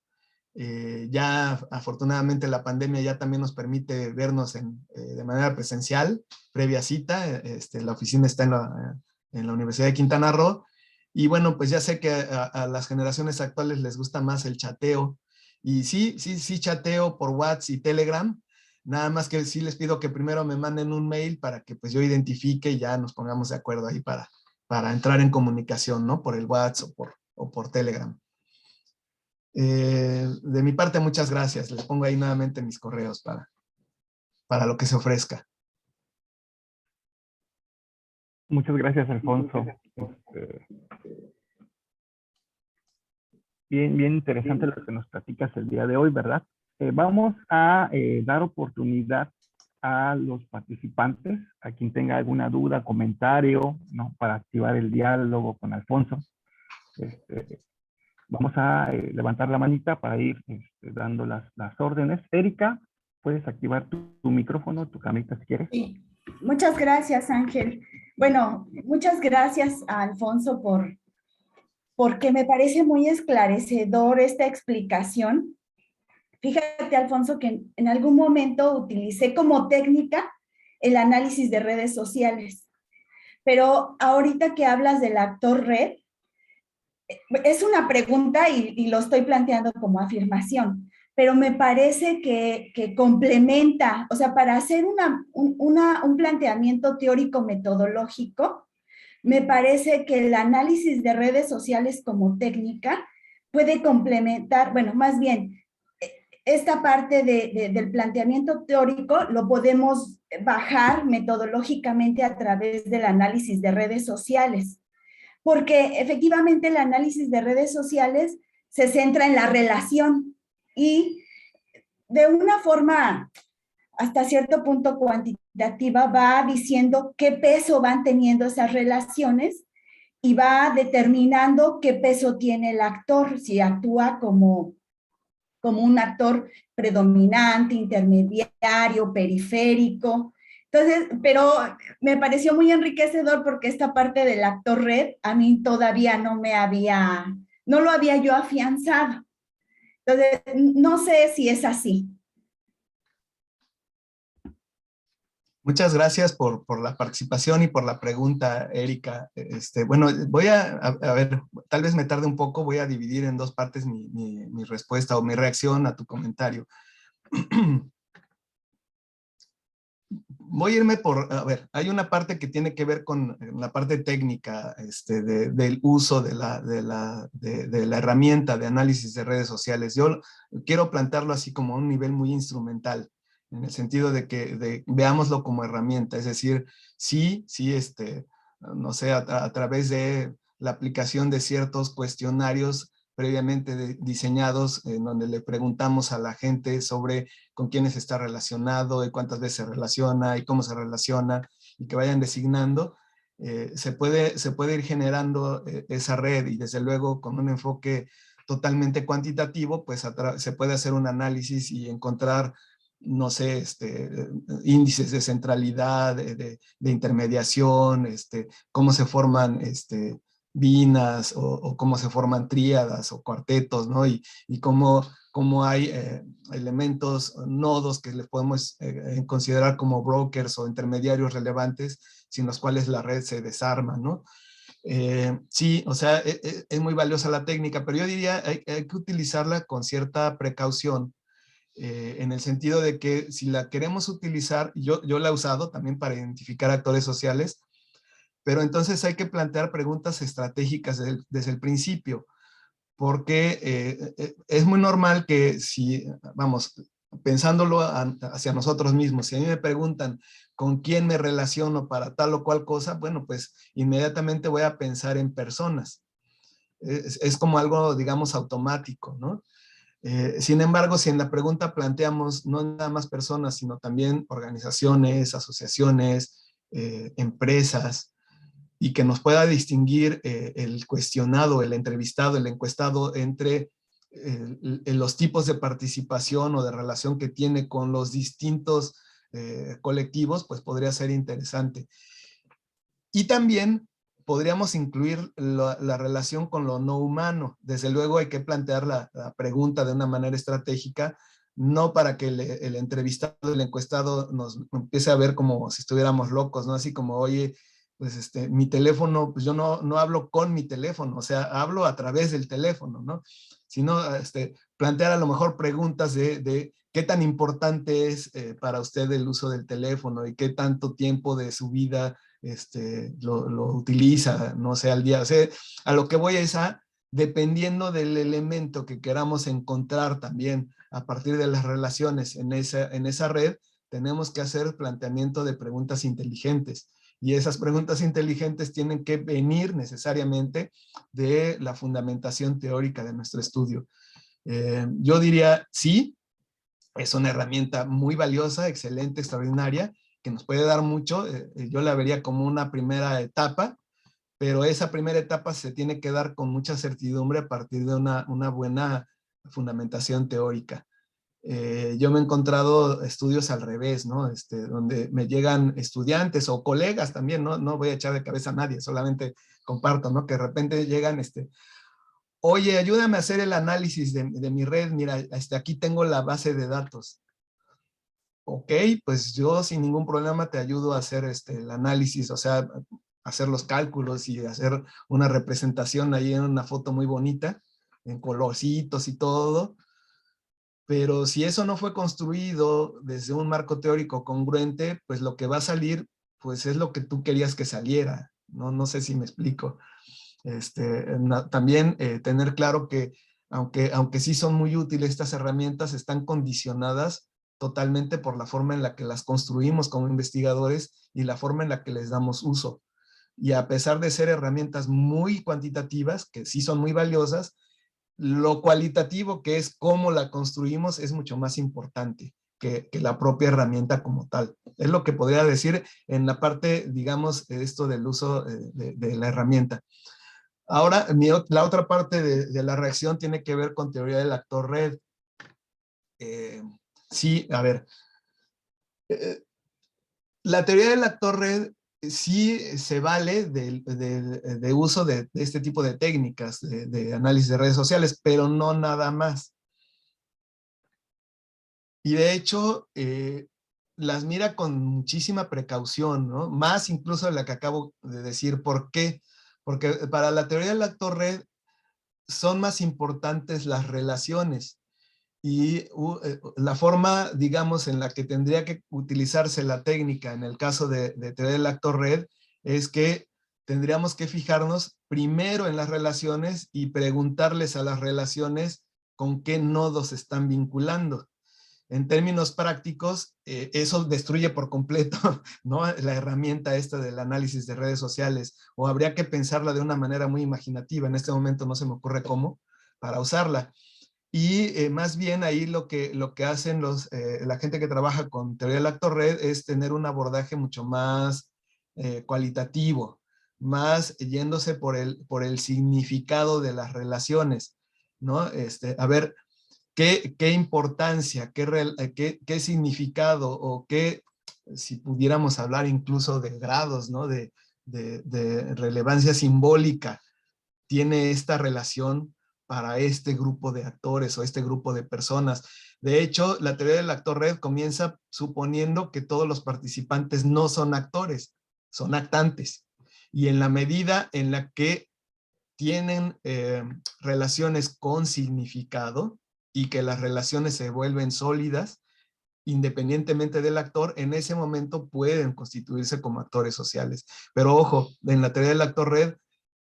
Ya afortunadamente la pandemia ya también nos permite vernos de manera presencial, previa cita. La oficina está en la Universidad de Quintana Roo. Y bueno, pues ya sé que a las generaciones actuales les gusta más el chateo. Y sí chateo por WhatsApp y Telegram. Nada más que sí les pido que primero me manden un mail para que pues yo identifique y ya nos pongamos de acuerdo ahí para entrar en comunicación, ¿no? Por el WhatsApp o por Telegram. De mi parte, muchas gracias. Les pongo ahí nuevamente mis correos para lo que se ofrezca. Muchas gracias, Alfonso. Bien interesante lo que nos platicas el día de hoy, ¿verdad? Vamos a dar oportunidad a los participantes, a quien tenga alguna duda, comentario, ¿no? Para activar el diálogo con Alfonso. Vamos a levantar la manita para ir dando las órdenes. Erika, puedes activar tu micrófono, tu camarita si quieres. Sí. Muchas gracias, Ángel. Bueno, muchas gracias a Alfonso porque me parece muy esclarecedor esta explicación. Fíjate, Alfonso, que en algún momento utilicé como técnica el análisis de redes sociales, pero ahorita que hablas del actor red, es una pregunta y lo estoy planteando como afirmación, pero me parece que complementa, o sea, para hacer un planteamiento teórico metodológico, me parece que el análisis de redes sociales como técnica puede complementar, bueno, más bien, esta parte del planteamiento teórico lo podemos bajar metodológicamente a través del análisis de redes sociales, porque efectivamente el análisis de redes sociales se centra en la relación y de una forma hasta cierto punto cuantitativa va diciendo qué peso van teniendo esas relaciones y va determinando qué peso tiene el actor, si actúa como un actor predominante, intermediario, periférico. Entonces, pero me pareció muy enriquecedor porque esta parte del actor red a mí todavía no lo había yo afianzado. Entonces, no sé si es así. Muchas gracias por la participación y por la pregunta, Erika. Bueno, voy a ver, tal vez me tarde un poco, voy a dividir en dos partes mi respuesta o mi reacción a tu comentario. Voy a irme a ver, hay una parte que tiene que ver con la parte técnica del uso de la herramienta de análisis de redes sociales. Yo quiero plantearlo así como a un nivel muy instrumental, en el sentido de que veámoslo como herramienta, es decir, sí, no sé, a través de la aplicación de ciertos cuestionarios previamente diseñados, en donde le preguntamos a la gente sobre con quiénes está relacionado y cuántas veces se relaciona y cómo se relaciona, y que vayan designando, se puede ir generando esa red, y desde luego con un enfoque totalmente cuantitativo, pues se puede hacer un análisis y encontrar, no sé, índices de centralidad, de intermediación, cómo se forman binas o cómo se forman tríadas o cuartetos, ¿no? Y cómo hay elementos, nodos que les podemos considerar como brokers o intermediarios relevantes, sin los cuales la red se desarma, ¿no? Sí, o sea, es muy valiosa la técnica, pero yo diría hay que utilizarla con cierta precaución, en el sentido de que si la queremos utilizar, yo la he usado también para identificar actores sociales, pero entonces hay que plantear preguntas estratégicas desde el principio, porque es muy normal que si, vamos, pensándolo hacia nosotros mismos, si a mí me preguntan con quién me relaciono para tal o cual cosa, bueno, pues inmediatamente voy a pensar en personas. Es como algo, digamos, automático, ¿no? Sin embargo, si en la pregunta planteamos no nada más personas, sino también organizaciones, asociaciones, empresas, y que nos pueda distinguir el cuestionado, el entrevistado, el encuestado entre los tipos de participación o de relación que tiene con los distintos colectivos, pues podría ser interesante. Y también podríamos incluir la relación con lo no humano. Desde luego hay que plantear la pregunta de una manera estratégica, no para que el entrevistado, el encuestado nos empiece a ver como si estuviéramos locos, ¿no? Así como, oye, pues mi teléfono, pues yo no hablo con mi teléfono, o sea, hablo a través del teléfono, ¿no? Sino plantear a lo mejor preguntas de qué tan importante es para usted el uso del teléfono y qué tanto tiempo de su vida lo utiliza, no sé, al día. O sea, a lo que voy es dependiendo del elemento que queramos encontrar también a partir de las relaciones en esa red, tenemos que hacer planteamiento de preguntas inteligentes. Y esas preguntas inteligentes tienen que venir necesariamente de la fundamentación teórica de nuestro estudio. Yo diría, sí, es una herramienta muy valiosa, excelente, extraordinaria, que nos puede dar mucho. Yo la vería como una primera etapa, pero esa primera etapa se tiene que dar con mucha certidumbre a partir de una buena fundamentación teórica. Yo me he encontrado estudios al revés, ¿no? Donde me llegan estudiantes o colegas también, ¿no? No voy a echar de cabeza a nadie, solamente comparto, ¿no? Que de repente llegan, oye, ayúdame a hacer el análisis de mi red, mira, aquí tengo la base de datos. Ok, pues yo sin ningún problema te ayudo a hacer el análisis, o sea, hacer los cálculos y hacer una representación ahí en una foto muy bonita, en colorcitos y todo. Pero si eso no fue construido desde un marco teórico congruente, pues lo que va a salir, pues es lo que tú querías que saliera. No sé si me explico. También tener claro que aunque sí son muy útiles estas herramientas, están condicionadas totalmente por la forma en la que las construimos como investigadores y la forma en la que les damos uso. Y a pesar de ser herramientas muy cuantitativas, que sí son muy valiosas, lo cualitativo, que es cómo la construimos, es mucho más importante que la propia herramienta como tal. Es lo que podría decir en la parte, digamos, esto del uso de la herramienta. Ahora, la otra parte de la reacción tiene que ver con teoría del actor red. Sí, a ver, La teoría del actor red sí se vale de uso de este tipo de técnicas de análisis de redes sociales, pero no nada más. Y de hecho, las mira con muchísima precaución, ¿no? Más incluso de la que acabo de decir. ¿Por qué? Porque para la teoría del actor red son más importantes las relaciones. Y la forma, digamos, en la que tendría que utilizarse la técnica en el caso de teoría del actor red es que tendríamos que fijarnos primero en las relaciones y preguntarles a las relaciones con qué nodos se están vinculando. En términos prácticos, eso destruye por completo, ¿no?, la herramienta esta del análisis de redes sociales, o habría que pensarla de una manera muy imaginativa. En este momento no se me ocurre cómo para usarla. Y más bien ahí lo que hacen la gente que trabaja con teoría del actor red es tener un abordaje mucho más cualitativo, más yéndose por el significado de las relaciones, ¿no? A ver, ¿qué importancia, qué significado, o qué, si pudiéramos hablar incluso de grados, ¿no?, de relevancia simbólica, tiene esta relación para este grupo de actores o este grupo de personas? De hecho, la teoría del actor red comienza suponiendo que todos los participantes no son actores, son actantes. Y en la medida en la que tienen relaciones con significado y que las relaciones se vuelven sólidas, independientemente del actor, en ese momento pueden constituirse como actores sociales. Pero ojo, en la teoría del actor red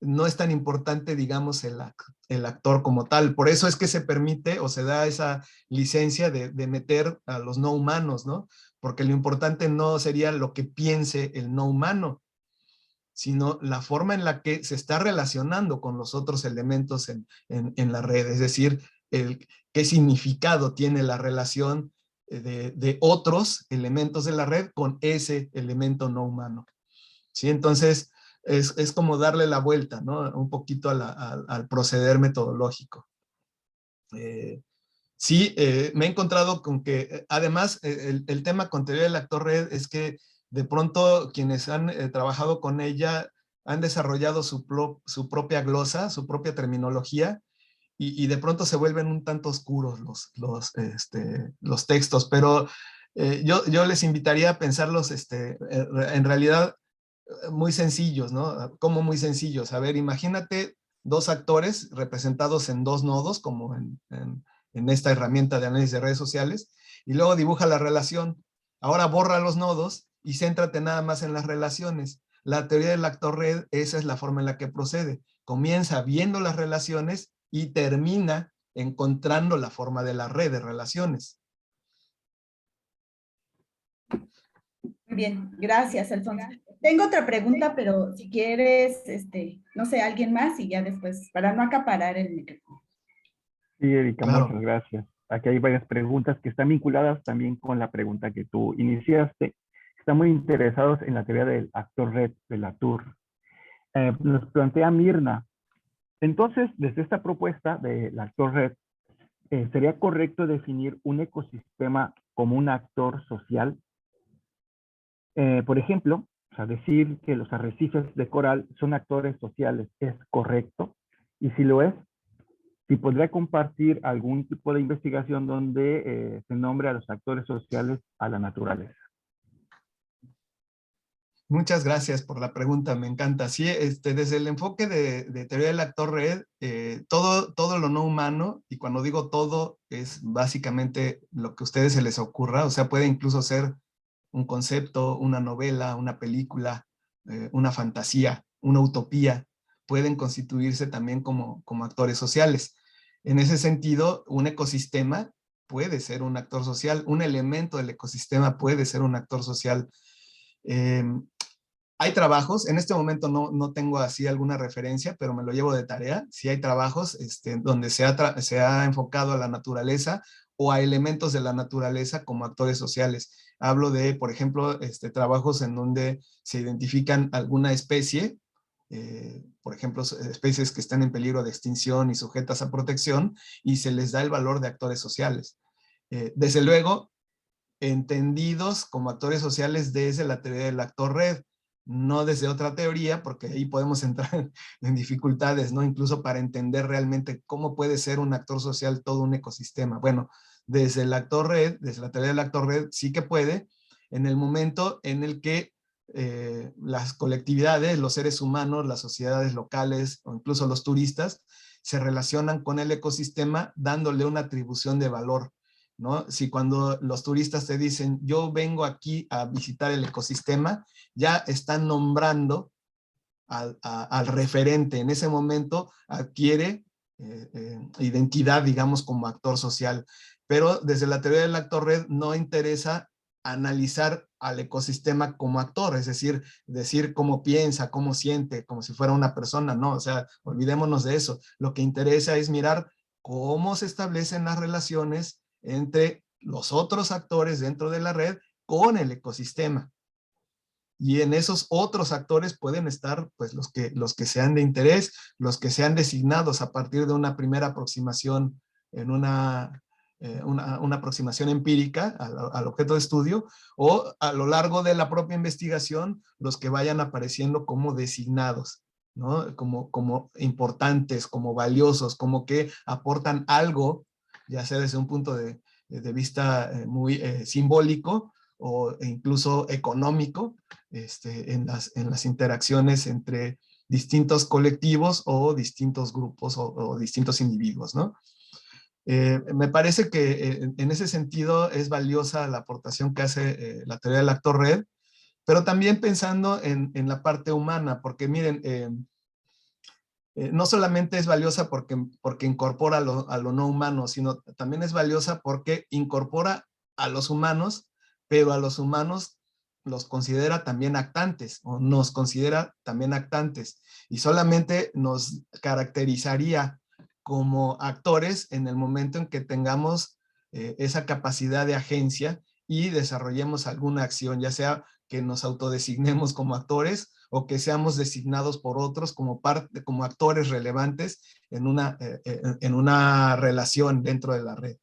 no es tan importante, digamos, el actor como tal. Por eso es que se permite o se da esa licencia de meter a los no humanos, ¿no? Porque lo importante no sería lo que piense el no humano, sino la forma en la que se está relacionando con los otros elementos en la red. Es decir, qué significado tiene la relación de otros elementos de la red con ese elemento no humano. ¿Sí? Entonces, es como darle la vuelta, ¿no?, un poquito al proceder metodológico. Sí, me he encontrado con que, además, el tema con teoría del actor red es que de pronto quienes han trabajado con ella han desarrollado su propia glosa, su propia terminología, y de pronto se vuelven un tanto oscuros los textos, pero yo les invitaría a pensarlos en realidad muy sencillos, ¿no? Como muy sencillos. A ver, imagínate dos actores representados en dos nodos, como en esta herramienta de análisis de redes sociales, y luego dibuja la relación. Ahora borra los nodos y céntrate nada más en las relaciones. La teoría del actor red, esa es la forma en la que procede. Comienza viendo las relaciones y termina encontrando la forma de la red de relaciones. Muy bien, gracias, Alfonso. Tengo otra pregunta, pero si quieres, no sé, alguien más y ya después, para no acaparar el micrófono. Sí, Erika, Claro. muchas gracias. Aquí hay varias preguntas que están vinculadas también con la pregunta que tú iniciaste. Están muy interesados en la teoría del actor red, de la TUR. Nos plantea Mirna. Entonces, desde esta propuesta del actor red, ¿sería correcto definir un ecosistema como un actor social? Por ejemplo, o sea, decir que los arrecifes de coral son actores sociales, ¿es correcto? Y si lo es, si podría compartir algún tipo de investigación donde se nombre a los actores sociales a la naturaleza. Muchas gracias por la pregunta, me encanta. Sí, desde el enfoque de teoría del actor red, todo lo no humano, y cuando digo todo, es básicamente lo que a ustedes se les ocurra, o sea, puede incluso ser un concepto, una novela, una película, una fantasía, una utopía, pueden constituirse también como actores sociales. En ese sentido, un ecosistema puede ser un actor social, un elemento del ecosistema puede ser un actor social. Hay trabajos, en este momento no tengo así alguna referencia, pero me lo llevo de tarea. Sí hay trabajos donde se ha enfocado a la naturaleza o a elementos de la naturaleza como actores sociales. Hablo de, por ejemplo, trabajos en donde se identifican alguna especie, por ejemplo, especies que están en peligro de extinción y sujetas a protección, y se les da el valor de actores sociales. Desde luego, entendidos como actores sociales desde la teoría del actor red, no desde otra teoría, porque ahí podemos entrar en dificultades, ¿no? Incluso para entender realmente cómo puede ser un actor social todo un ecosistema. Bueno, desde el actor red, desde la teoría del actor red, sí que puede, en el momento en el que las colectividades, los seres humanos, las sociedades locales o incluso los turistas se relacionan con el ecosistema dándole una atribución de valor, ¿no? Si cuando los turistas te dicen, yo vengo aquí a visitar el ecosistema, ya están nombrando al referente. En ese momento adquiere identidad, digamos, como actor social. Pero desde la teoría del actor red no interesa analizar al ecosistema como actor, es decir cómo piensa, cómo siente, como si fuera una persona, no, o sea, olvidémonos de eso. Lo que interesa es mirar cómo se establecen las relaciones entre los otros actores dentro de la red con el ecosistema. Y en esos otros actores pueden estar pues los que sean de interés, los que sean designados a partir de una primera aproximación en una aproximación empírica al objeto de estudio, o a lo largo de la propia investigación, los que vayan apareciendo como designados, ¿no? Como importantes, como valiosos, como que aportan algo, ya sea desde un punto de vista muy simbólico o incluso económico, en las interacciones entre distintos colectivos o distintos grupos o distintos individuos, ¿no? Me parece que en ese sentido es valiosa la aportación que hace la teoría del actor red, pero también pensando en la parte humana, porque miren, no solamente es valiosa porque incorpora a lo no humano, sino también es valiosa porque incorpora a los humanos, pero a los humanos los considera también actantes, o nos considera también actantes, y solamente nos caracterizaría como actores en el momento en que tengamos esa capacidad de agencia y desarrollemos alguna acción, ya sea que nos autodesignemos como actores o que seamos designados por otros como actores relevantes en una relación dentro de la red.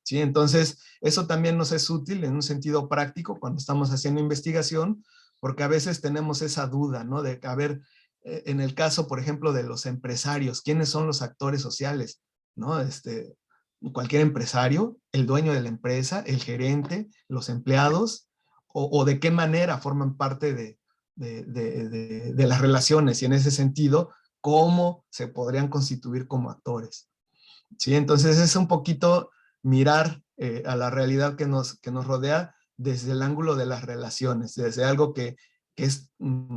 ¿Sí? Entonces, eso también nos es útil en un sentido práctico cuando estamos haciendo investigación, porque a veces tenemos esa duda, ¿no? De que, a ver, en el caso, por ejemplo, de los empresarios, ¿quiénes son los actores sociales? ¿No? Cualquier empresario, el dueño de la empresa, el gerente, los empleados, o de qué manera forman parte de las relaciones, y en ese sentido, cómo se podrían constituir como actores. ¿Sí? Entonces es un poquito mirar a la realidad que nos rodea desde el ángulo de las relaciones, desde algo que es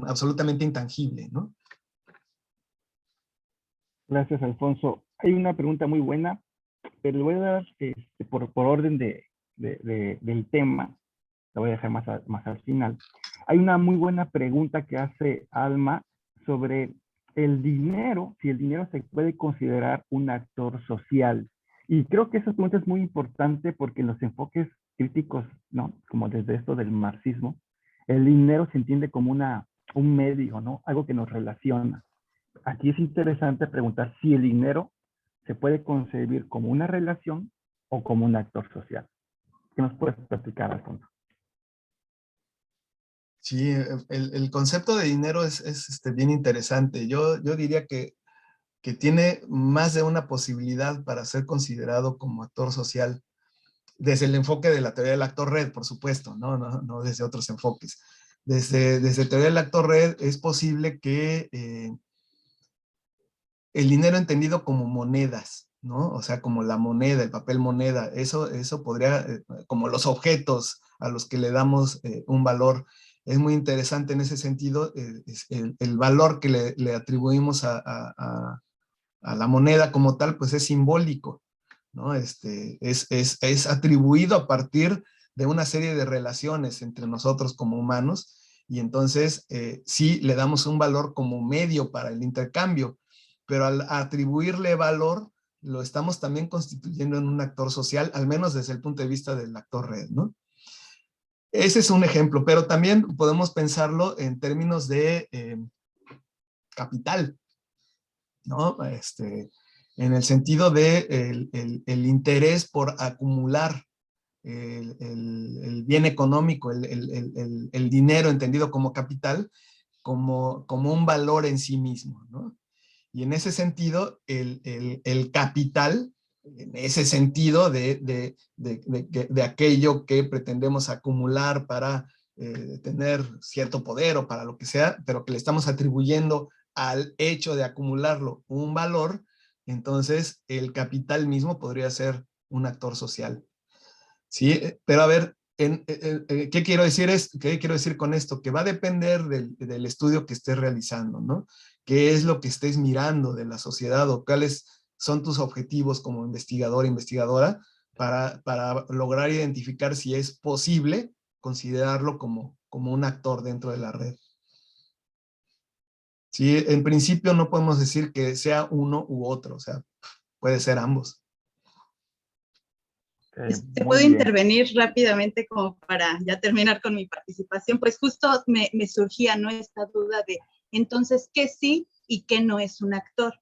absolutamente intangible, ¿no? Gracias, Alfonso. Hay una pregunta muy buena, pero le voy a dar por orden del tema, la voy a dejar más al final. Hay una muy buena pregunta que hace Alma sobre el dinero, si el dinero se puede considerar un actor social. Y creo que esa pregunta es muy importante porque en los enfoques críticos, ¿no? Como desde esto del marxismo, el dinero se entiende como un medio, ¿no? Algo que nos relaciona. Aquí es interesante preguntar si el dinero se puede concebir como una relación o como un actor social. ¿Qué nos puedes platicar, Alfonso? Sí, el concepto de dinero es bien interesante. Yo diría que tiene más de una posibilidad para ser considerado como actor social, desde el enfoque de la teoría del actor red, por supuesto, no desde otros enfoques. Desde teoría del actor red es posible que el dinero entendido como monedas, ¿no? O sea, como la moneda, el papel moneda, eso podría, como los objetos a los que le damos un valor, es muy interesante en ese sentido, el valor que le atribuimos a la moneda como tal, pues es simbólico, ¿no? Es atribuido a partir de una serie de relaciones entre nosotros como humanos, y entonces sí le damos un valor como medio para el intercambio, pero al atribuirle valor, lo estamos también constituyendo en un actor social, al menos desde el punto de vista del actor red, ¿no? Ese es un ejemplo, pero también podemos pensarlo en términos de capital, ¿no? En el sentido de el interés por acumular el bien económico, el dinero entendido como capital, como un valor en sí mismo, ¿no? Y en ese sentido, el capital, en ese sentido de aquello que pretendemos acumular para tener cierto poder o para lo que sea, pero que le estamos atribuyendo al hecho de acumularlo un valor, entonces el capital mismo podría ser un actor social. Sí, pero a ver, ¿qué quiero decir qué quiero decir con esto? Que va a depender del estudio que estés realizando, ¿no? ¿Qué es lo que estés mirando de la sociedad o cuáles son tus objetivos como investigador, investigadora, para lograr identificar si es posible considerarlo como un actor dentro de la red? Sí, en principio no podemos decir que sea uno u otro, o sea, puede ser ambos. ¿Puedo intervenir rápidamente como para ya terminar con mi participación? Pues justo me surgía, ¿no?, esta duda de, entonces, ¿qué sí y qué no es un actor?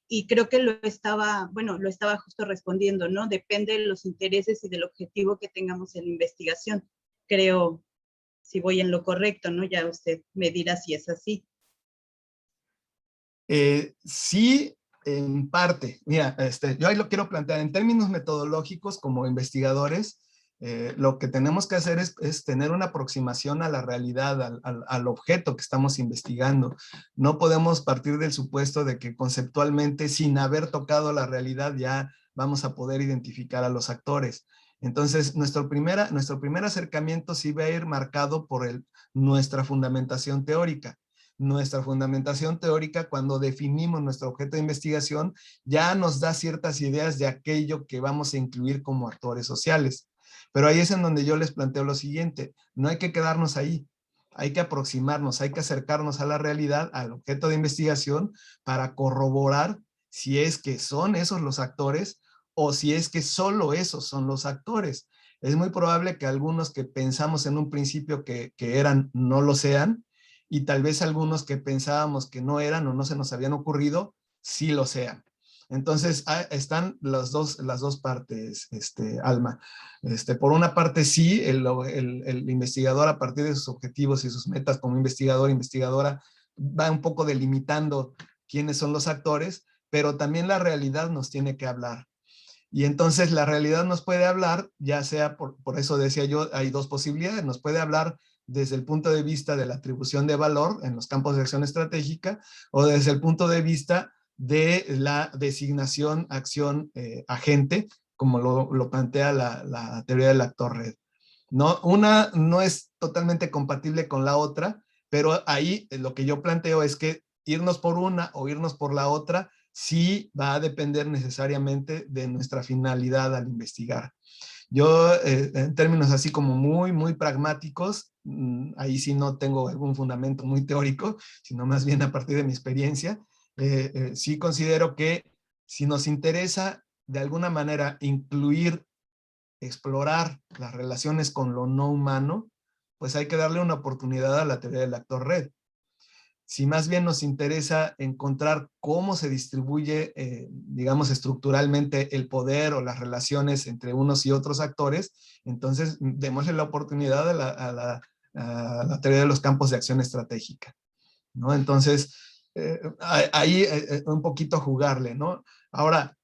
Y creo que lo estaba justo respondiendo, ¿no? Depende de los intereses y del objetivo que tengamos en la investigación. Creo, si voy en lo correcto, ¿no? Ya usted me dirá si es así. Sí, en parte. Mira, yo ahí lo quiero plantear en términos metodológicos como investigadores. Lo que tenemos que hacer es tener una aproximación a la realidad, al objeto que estamos investigando. No podemos partir del supuesto de que conceptualmente, sin haber tocado la realidad, ya vamos a poder identificar a los actores. Entonces, nuestro primer acercamiento sí va a ir marcado por nuestra fundamentación teórica. Nuestra fundamentación teórica, cuando definimos nuestro objeto de investigación, ya nos da ciertas ideas de aquello que vamos a incluir como actores sociales. Pero ahí es en donde yo les planteo lo siguiente: no hay que quedarnos ahí, hay que aproximarnos, hay que acercarnos a la realidad, al objeto de investigación, para corroborar si es que son esos los actores o si es que solo esos son los actores. Es muy probable que algunos que pensamos en un principio que eran, no lo sean, y tal vez algunos que pensábamos que no eran o no se nos habían ocurrido, sí lo sean. Entonces, están las dos partes, Alma. Por una parte, sí, el investigador, a partir de sus objetivos y sus metas como investigador, investigadora, va un poco delimitando quiénes son los actores, pero también la realidad nos tiene que hablar. Y entonces la realidad nos puede hablar, ya sea, por eso decía yo, hay dos posibilidades: nos puede hablar desde el punto de vista de la atribución de valor en los campos de acción estratégica, o desde el punto de vista de la designación acción agente, como lo plantea la teoría del actor red. No, una no es totalmente compatible con la otra, pero ahí lo que yo planteo es que irnos por una o irnos por la otra sí va a depender necesariamente de nuestra finalidad al investigar. Yo, en términos así como muy pragmáticos, ahí sí no tengo algún fundamento muy teórico, sino más bien a partir de mi experiencia, sí considero que si nos interesa de alguna manera incluir, explorar las relaciones con lo no humano, pues hay que darle una oportunidad a la teoría del actor red. Si más bien nos interesa encontrar cómo se distribuye, digamos, estructuralmente el poder o las relaciones entre unos y otros actores, entonces démosle la oportunidad a la teoría de los campos de acción estratégica, ¿no? Entonces, ahí un poquito jugarle, ¿no? Ahora,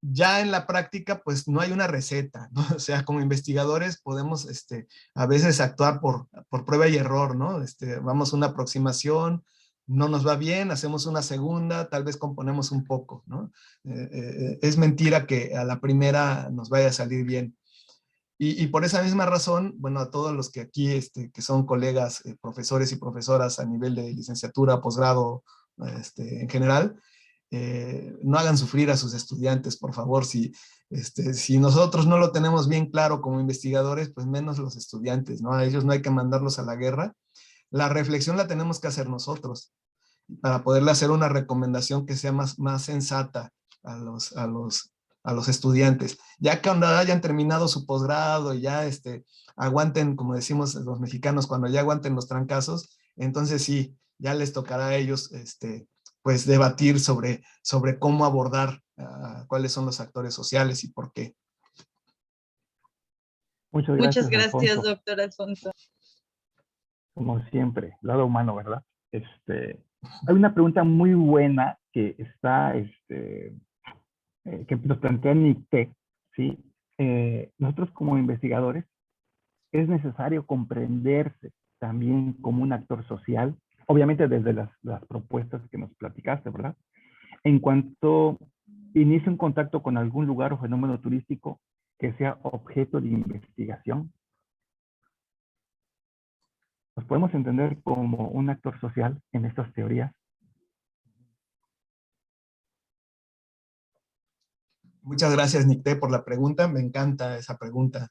ya en la práctica, pues no hay una receta, ¿no? O sea, como investigadores podemos a veces actuar por prueba y error, ¿no? Vamos a una aproximación, no nos va bien, hacemos una segunda, tal vez componemos un poco, ¿no? Es mentira que a la primera nos vaya a salir bien. Y por esa misma razón, bueno, a todos los que aquí, que son colegas, profesores y profesoras a nivel de licenciatura, posgrado, en general, no hagan sufrir a sus estudiantes, por favor. Si nosotros no lo tenemos bien claro como investigadores, pues menos los estudiantes, ¿no? A ellos no hay que mandarlos a la guerra. La reflexión la tenemos que hacer nosotros para poderle hacer una recomendación que sea más sensata a los estudiantes. Ya cuando hayan terminado su posgrado y ya aguanten, como decimos los mexicanos, cuando ya aguanten los trancazos, entonces sí, ya les tocará a ellos pues debatir sobre cómo abordar cuáles son los actores sociales y por qué. Muchas Muchas gracias, gracias, Alfonso. doctor Alfonso. Como siempre, lado humano, ¿verdad? Hay una pregunta muy buena que está, que nos plantea NICTE, ¿sí? Nosotros como investigadores es necesario comprenderse también como un actor social, obviamente desde las propuestas que nos platicaste, ¿verdad? En cuanto inicie un contacto con algún lugar o fenómeno turístico que sea objeto de investigación, ¿nos podemos entender como un actor social en estas teorías? Muchas gracias, Nicté, por la pregunta. Me encanta esa pregunta.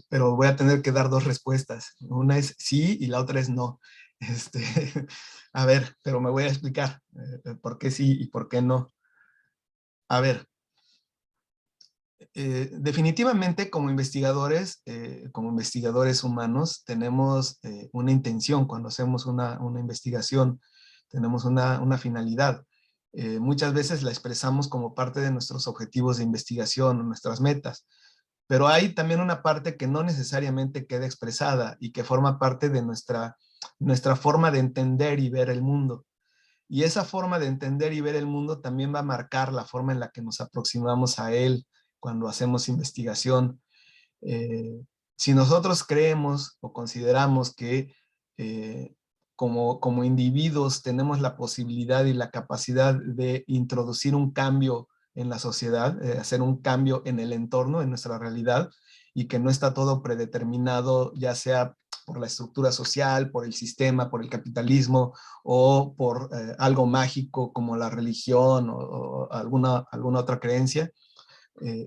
Pero voy a tener que dar dos respuestas. Una es sí y la otra es no. Este, a ver, pero me voy a explicar por qué sí y por qué no. A ver, definitivamente como investigadores humanos, tenemos una intención cuando hacemos una investigación, tenemos una finalidad. Muchas veces la expresamos como parte de nuestros objetivos de investigación, nuestras metas. Pero hay también una parte que no necesariamente queda expresada y que forma parte de nuestra forma de entender y ver el mundo. Y esa forma de entender y ver el mundo también va a marcar la forma en la que nos aproximamos a él cuando hacemos investigación. Eh, si nosotros creemos o consideramos que como individuos tenemos la posibilidad y la capacidad de introducir un cambio en la sociedad, hacer un cambio en el entorno, en nuestra realidad, y que no está todo predeterminado, ya sea por la estructura social, por el sistema, por el capitalismo o por algo mágico como la religión o alguna otra creencia.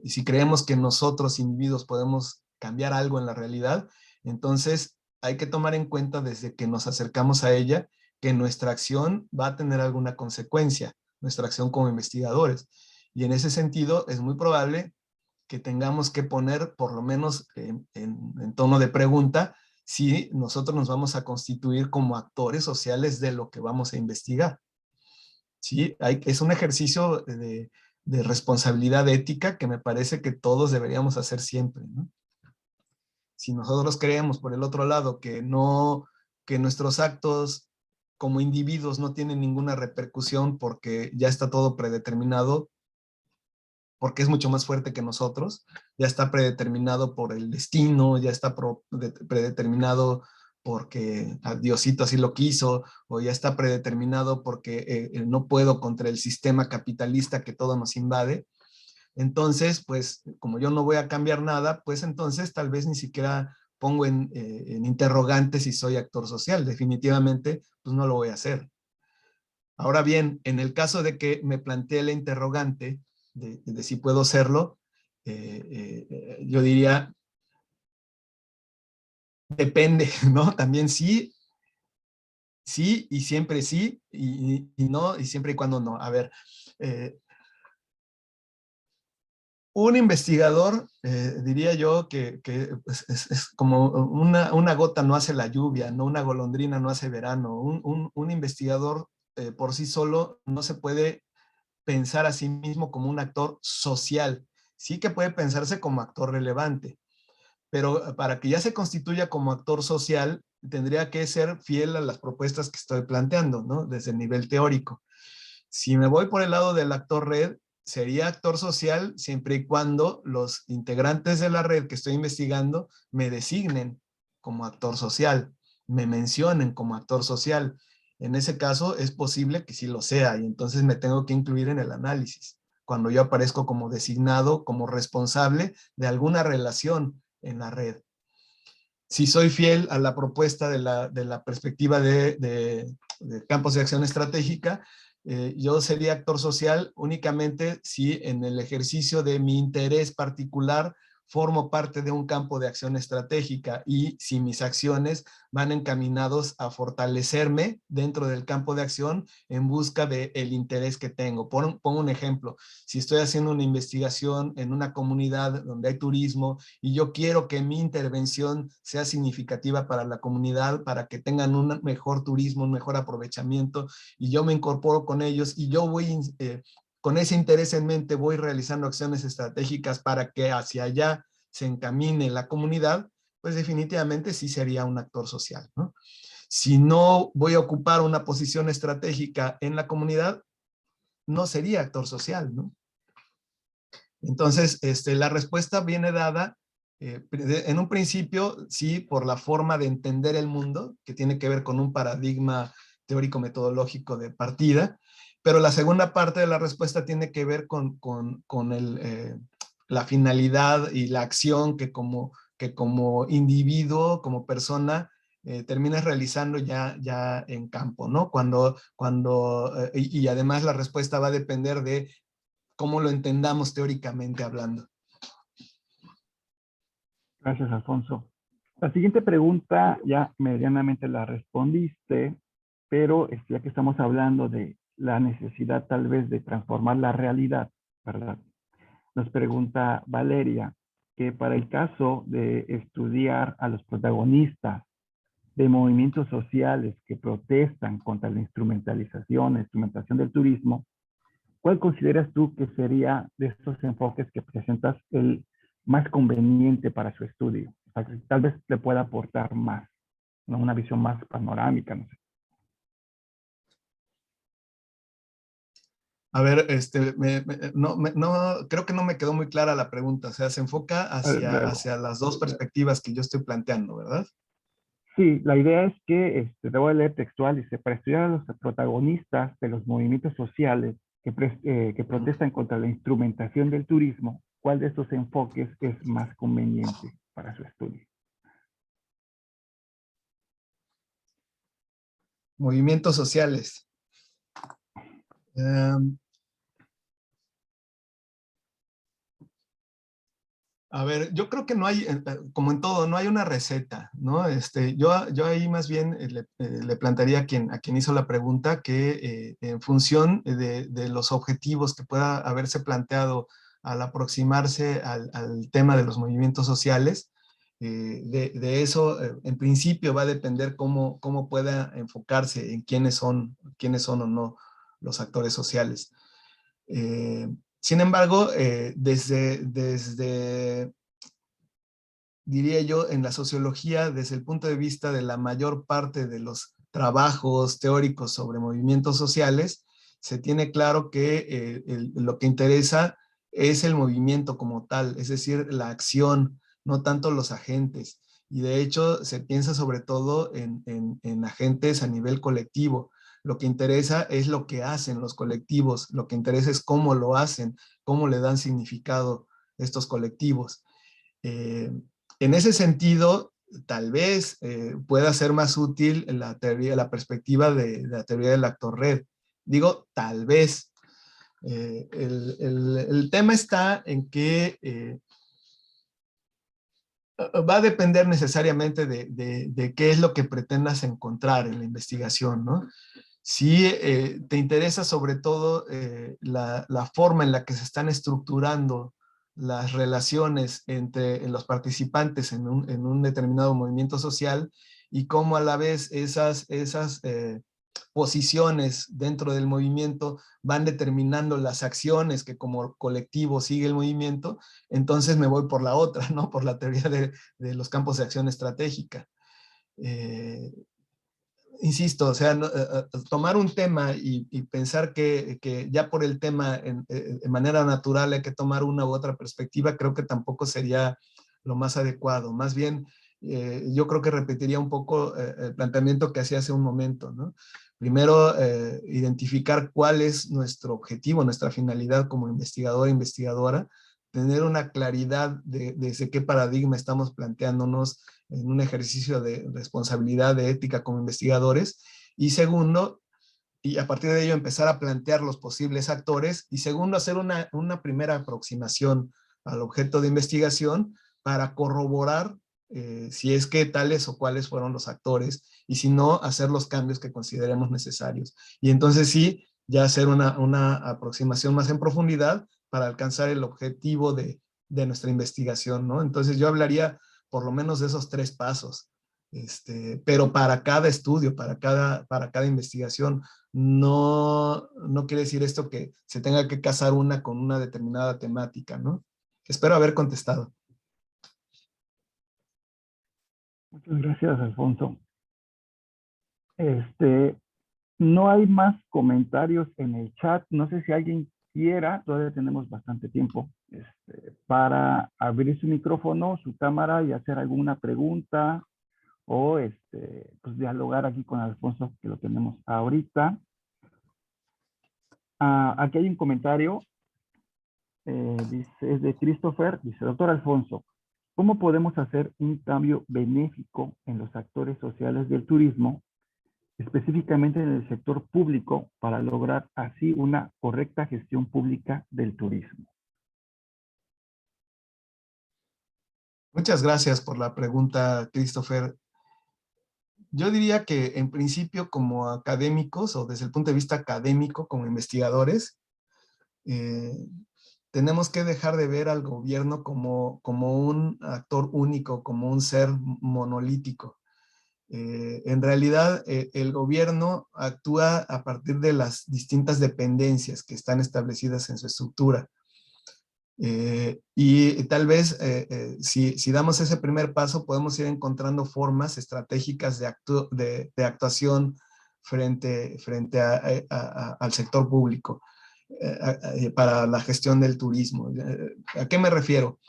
Y si creemos que nosotros individuos podemos cambiar algo en la realidad, entonces hay que tomar en cuenta desde que nos acercamos a ella que nuestra acción va a tener alguna consecuencia, nuestra acción como investigadores. Y en ese sentido es muy probable que tengamos que poner, por lo menos en tono de pregunta, si nosotros nos vamos a constituir como actores sociales de lo que vamos a investigar. ¿Sí? Es un ejercicio de responsabilidad ética que me parece que todos deberíamos hacer siempre, ¿no? Si nosotros creemos, por el otro lado, que nuestros actos como individuos no tienen ninguna repercusión porque ya está todo predeterminado, porque es mucho más fuerte que nosotros, ya está predeterminado por el destino, ya está predeterminado porque a Diosito así lo quiso, o ya está predeterminado porque no puedo contra el sistema capitalista que todo nos invade. Entonces, pues, como yo no voy a cambiar nada, pues entonces tal vez ni siquiera pongo en interrogante si soy actor social. Definitivamente, pues no lo voy a hacer. Ahora bien, en el caso de que me plantee la interrogante de si puedo serlo, yo diría, depende, ¿no? También sí, sí y siempre sí, y no, y siempre y cuando no. A ver, un investigador, diría yo, que pues, es como una gota no hace la lluvia, ¿no? Una golondrina no hace verano. Un investigador por sí solo no se puede pensar a sí mismo como un actor social. Sí que puede pensarse como actor relevante, pero para que ya se constituya como actor social, tendría que ser fiel a las propuestas que estoy planteando, ¿no? Desde el nivel teórico. Si me voy por el lado del actor red, sería actor social siempre y cuando los integrantes de la red que estoy investigando me designen como actor social, me mencionen como actor social. En ese caso es posible que sí lo sea y entonces me tengo que incluir en el análisis. Cuando yo aparezco como designado, como responsable de alguna relación en la red. Si soy fiel a la propuesta de la perspectiva de campos de acción estratégica, yo sería actor social únicamente si en el ejercicio de mi interés particular formo parte de un campo de acción estratégica y si mis acciones van encaminados a fortalecerme dentro del campo de acción en busca del interés que tengo. Pongo un ejemplo, si estoy haciendo una investigación en una comunidad donde hay turismo y yo quiero que mi intervención sea significativa para la comunidad, para que tengan un mejor turismo, un mejor aprovechamiento, y yo me incorporo con ellos y yo voy con ese interés en mente voy realizando acciones estratégicas para que hacia allá se encamine la comunidad, pues definitivamente sí sería un actor social, ¿no? Si no voy a ocupar una posición estratégica en la comunidad, no sería actor social, ¿no? Entonces, la respuesta viene dada en un principio, sí, por la forma de entender el mundo, que tiene que ver con un paradigma teórico-metodológico de partida, pero la segunda parte de la respuesta tiene que ver con la finalidad y la acción que como individuo, como persona, terminas realizando ya en campo, ¿no? Y además la respuesta va a depender de cómo lo entendamos teóricamente hablando. Gracias, Alfonso. La siguiente pregunta ya medianamente la respondiste, pero ya que estamos hablando de la necesidad tal vez de transformar la realidad, ¿verdad? Nos pregunta Valeria que para el caso de estudiar a los protagonistas de movimientos sociales que protestan contra la instrumentación del turismo, ¿cuál consideras tú que sería de estos enfoques que presentas el más conveniente para su estudio? O sea, que tal vez le pueda aportar más, ¿no? Una visión más panorámica, no sé. A ver, creo que no me quedó muy clara la pregunta. O sea, se enfoca hacia las dos perspectivas que yo estoy planteando, ¿verdad? Sí, la idea es que, te voy a leer textual, dice, para estudiar a los protagonistas de los movimientos sociales que protestan contra la instrumentación del turismo, ¿cuál de estos enfoques es más conveniente para su estudio? Movimientos sociales. A ver, yo creo que no hay, como en todo, no hay una receta, ¿no? Yo ahí más bien le plantearía a quien hizo la pregunta que en función de los objetivos que pueda haberse planteado al aproximarse al tema de los movimientos sociales, de eso en principio va a depender cómo pueda enfocarse en quiénes son o no los actores sociales. Sin embargo, diría yo, en la sociología, desde el punto de vista de la mayor parte de los trabajos teóricos sobre movimientos sociales, se tiene claro que lo que interesa es el movimiento como tal, es decir, la acción, no tanto los agentes. Y de hecho, se piensa sobre todo en agentes a nivel colectivo. Lo que interesa es lo que hacen los colectivos, lo que interesa es cómo lo hacen, cómo le dan significado estos colectivos. En ese sentido, tal vez pueda ser más útil la perspectiva de la teoría del actor red. Digo, tal vez. El tema está en que va a depender necesariamente de qué es lo que pretendas encontrar en la investigación, ¿no? Si te interesa sobre todo la forma en la que se están estructurando las relaciones entre los participantes en un determinado movimiento social y cómo a la vez esas posiciones dentro del movimiento van determinando las acciones que como colectivo sigue el movimiento, entonces me voy por la otra, ¿no? Por la teoría de los campos de acción estratégica. Insisto, o sea, tomar un tema y pensar que ya por el tema de manera natural hay que tomar una u otra perspectiva, creo que tampoco sería lo más adecuado. Más bien, yo creo que repetiría un poco el planteamiento que hacía hace un momento, ¿no? Primero, identificar cuál es nuestro objetivo, nuestra finalidad como investigador e investigadora, tener una claridad de qué paradigma estamos planteándonos en un ejercicio de responsabilidad, de ética como investigadores, y segundo, y a partir de ello empezar a plantear los posibles actores, y segundo, hacer una primera aproximación al objeto de investigación para corroborar si es que tales o cuáles fueron los actores, y si no, hacer los cambios que consideremos necesarios. Y entonces sí, ya hacer una aproximación más en profundidad para alcanzar el objetivo de nuestra investigación, ¿no? Entonces yo hablaría por lo menos de esos 3 pasos, pero para cada estudio, para cada investigación. No quiere decir esto que se tenga que casar una con una determinada temática, ¿no? Espero haber contestado. Muchas gracias, Alfonso. No hay más comentarios en el chat. No sé si alguien quiera, todavía tenemos bastante tiempo, para abrir su micrófono, su cámara y hacer alguna pregunta o pues dialogar aquí con Alfonso, que lo tenemos ahorita. Aquí hay un comentario, dice, es de Christopher, dice, doctor Alfonso, ¿cómo podemos hacer un cambio benéfico en los actores sociales del turismo, específicamente en el sector público, para lograr así una correcta gestión pública del turismo? Muchas gracias por la pregunta, Christopher. Yo diría que en principio como académicos o desde el punto de vista académico, como investigadores, tenemos que dejar de ver al gobierno como un actor único, como un ser monolítico. En realidad, el gobierno actúa a partir de las distintas dependencias que están establecidas en su estructura. Y tal vez si damos ese primer paso, podemos ir encontrando formas estratégicas de actuación frente al sector público para la gestión del turismo. ¿A qué me refiero?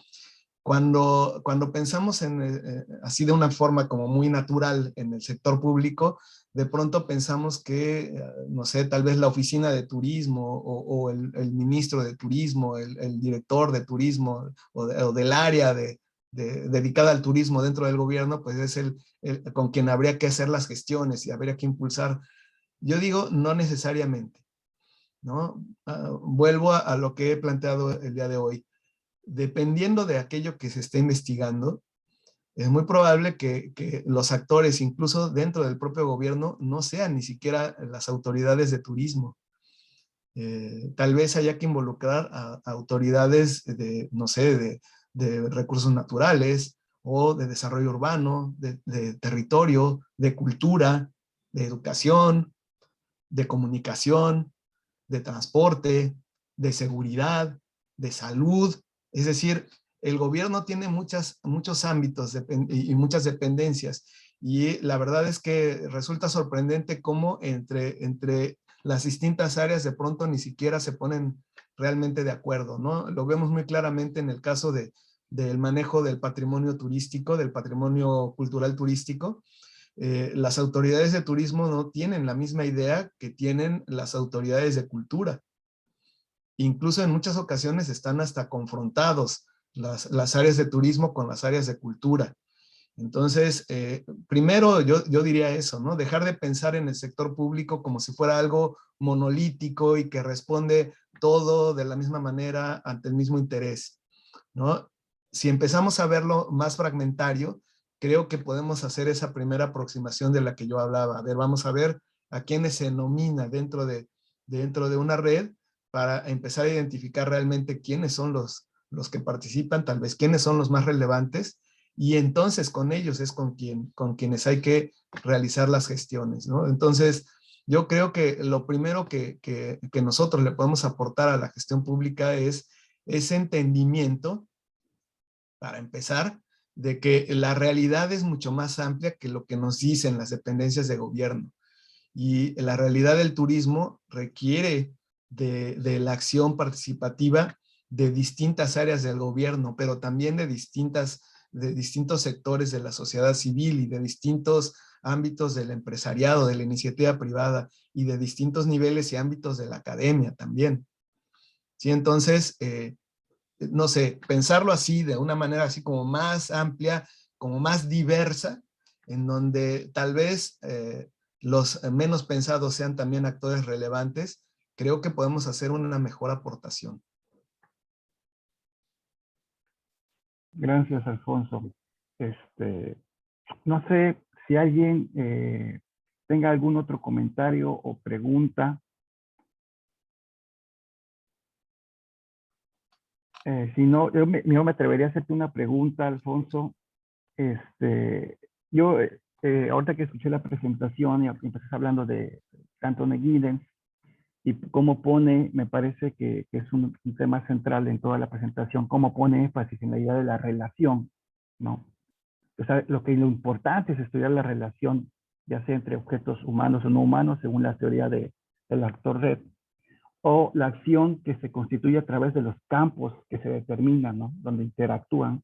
Cuando pensamos así de una forma como muy natural en el sector público, de pronto pensamos que, no sé, tal vez la oficina de turismo o el ministro de turismo, el director de turismo o del área dedicada al turismo dentro del gobierno, pues es con quien habría que hacer las gestiones y habría que impulsar. Yo digo, no necesariamente, ¿no? Vuelvo a lo que he planteado el día de hoy. Dependiendo de aquello que se esté investigando, es muy probable que los actores, incluso dentro del propio gobierno, no sean ni siquiera las autoridades de turismo. Tal vez haya que involucrar a autoridades no sé, de recursos naturales o de desarrollo urbano, de territorio, de cultura, de educación, de comunicación, de transporte, de seguridad, de salud. Es decir, el gobierno tiene muchos ámbitos y muchas dependencias. Y la verdad es que resulta sorprendente cómo entre las distintas áreas de pronto ni siquiera se ponen realmente de acuerdo, ¿no? Lo vemos muy claramente en el caso del manejo del patrimonio turístico, del patrimonio cultural turístico. Las autoridades de turismo no tienen la misma idea que tienen las autoridades de cultura. Incluso en muchas ocasiones están hasta confrontados las áreas de turismo con las áreas de cultura. Entonces, primero yo diría eso, ¿no? Dejar de pensar en el sector público como si fuera algo monolítico y que responde todo de la misma manera ante el mismo interés, ¿no? Si empezamos a verlo más fragmentario, creo que podemos hacer esa primera aproximación de la que yo hablaba. A ver, vamos a ver a quiénes se nomina dentro de una red para empezar a identificar realmente quiénes son los que participan, tal vez quiénes son los más relevantes, y entonces con ellos es con quienes hay que realizar las gestiones, ¿no? Entonces, yo creo que lo primero que nosotros le podemos aportar a la gestión pública es ese entendimiento, para empezar, de que la realidad es mucho más amplia que lo que nos dicen las dependencias de gobierno. Y la realidad del turismo requiere de la acción participativa de distintas áreas del gobierno, pero también de distintos sectores de la sociedad civil y de distintos ámbitos del empresariado, de la iniciativa privada y de distintos niveles y ámbitos de la academia también. ¿Sí? Entonces, no sé, pensarlo así, de una manera así como más amplia, como más diversa, en donde tal vez los menos pensados sean también actores relevantes, creo que podemos hacer una mejor aportación. Gracias, Alfonso. No sé si alguien tenga algún otro comentario o pregunta. Si no, yo me atrevería a hacerte una pregunta, Alfonso. Yo, ahorita que escuché la presentación y empecé hablando de Anthony Giddens y cómo pone, me parece que es un tema central en toda la presentación, cómo pone énfasis en la idea de la relación, ¿no? O sea, lo importante es estudiar la relación, ya sea entre objetos humanos o no humanos, según la teoría del actor red, o la acción que se constituye a través de los campos que se determinan, ¿no? Donde interactúan.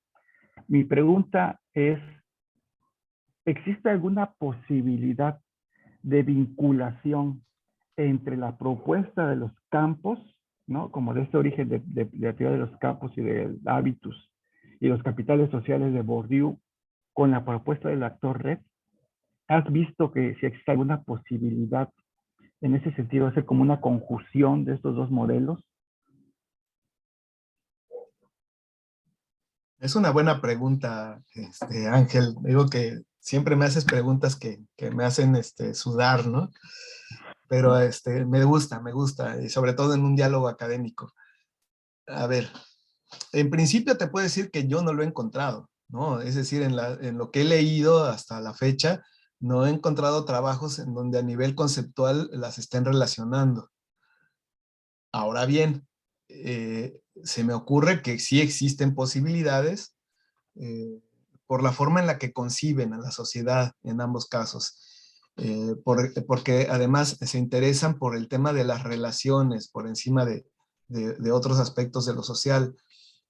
Mi pregunta es, ¿existe alguna posibilidad de vinculación entre la propuesta de los campos, ¿no? Como de este origen de la teoría de los campos y del hábitus y los capitales sociales de Bourdieu con la propuesta del actor red? ¿Has visto que si existe alguna posibilidad en ese sentido, hacer como una conjunción de estos dos modelos? Es una buena pregunta, Ángel. Digo que siempre me haces preguntas que me hacen sudar, ¿no? Pero me gusta, y sobre todo en un diálogo académico. A ver, en principio te puedo decir que yo no lo he encontrado, ¿no? Es decir, en lo que he leído hasta la fecha, no he encontrado trabajos en donde a nivel conceptual las estén relacionando. Ahora bien, se me ocurre que sí existen posibilidades por la forma en la que conciben a la sociedad en ambos casos. Porque además se interesan por el tema de las relaciones por encima de otros aspectos de lo social.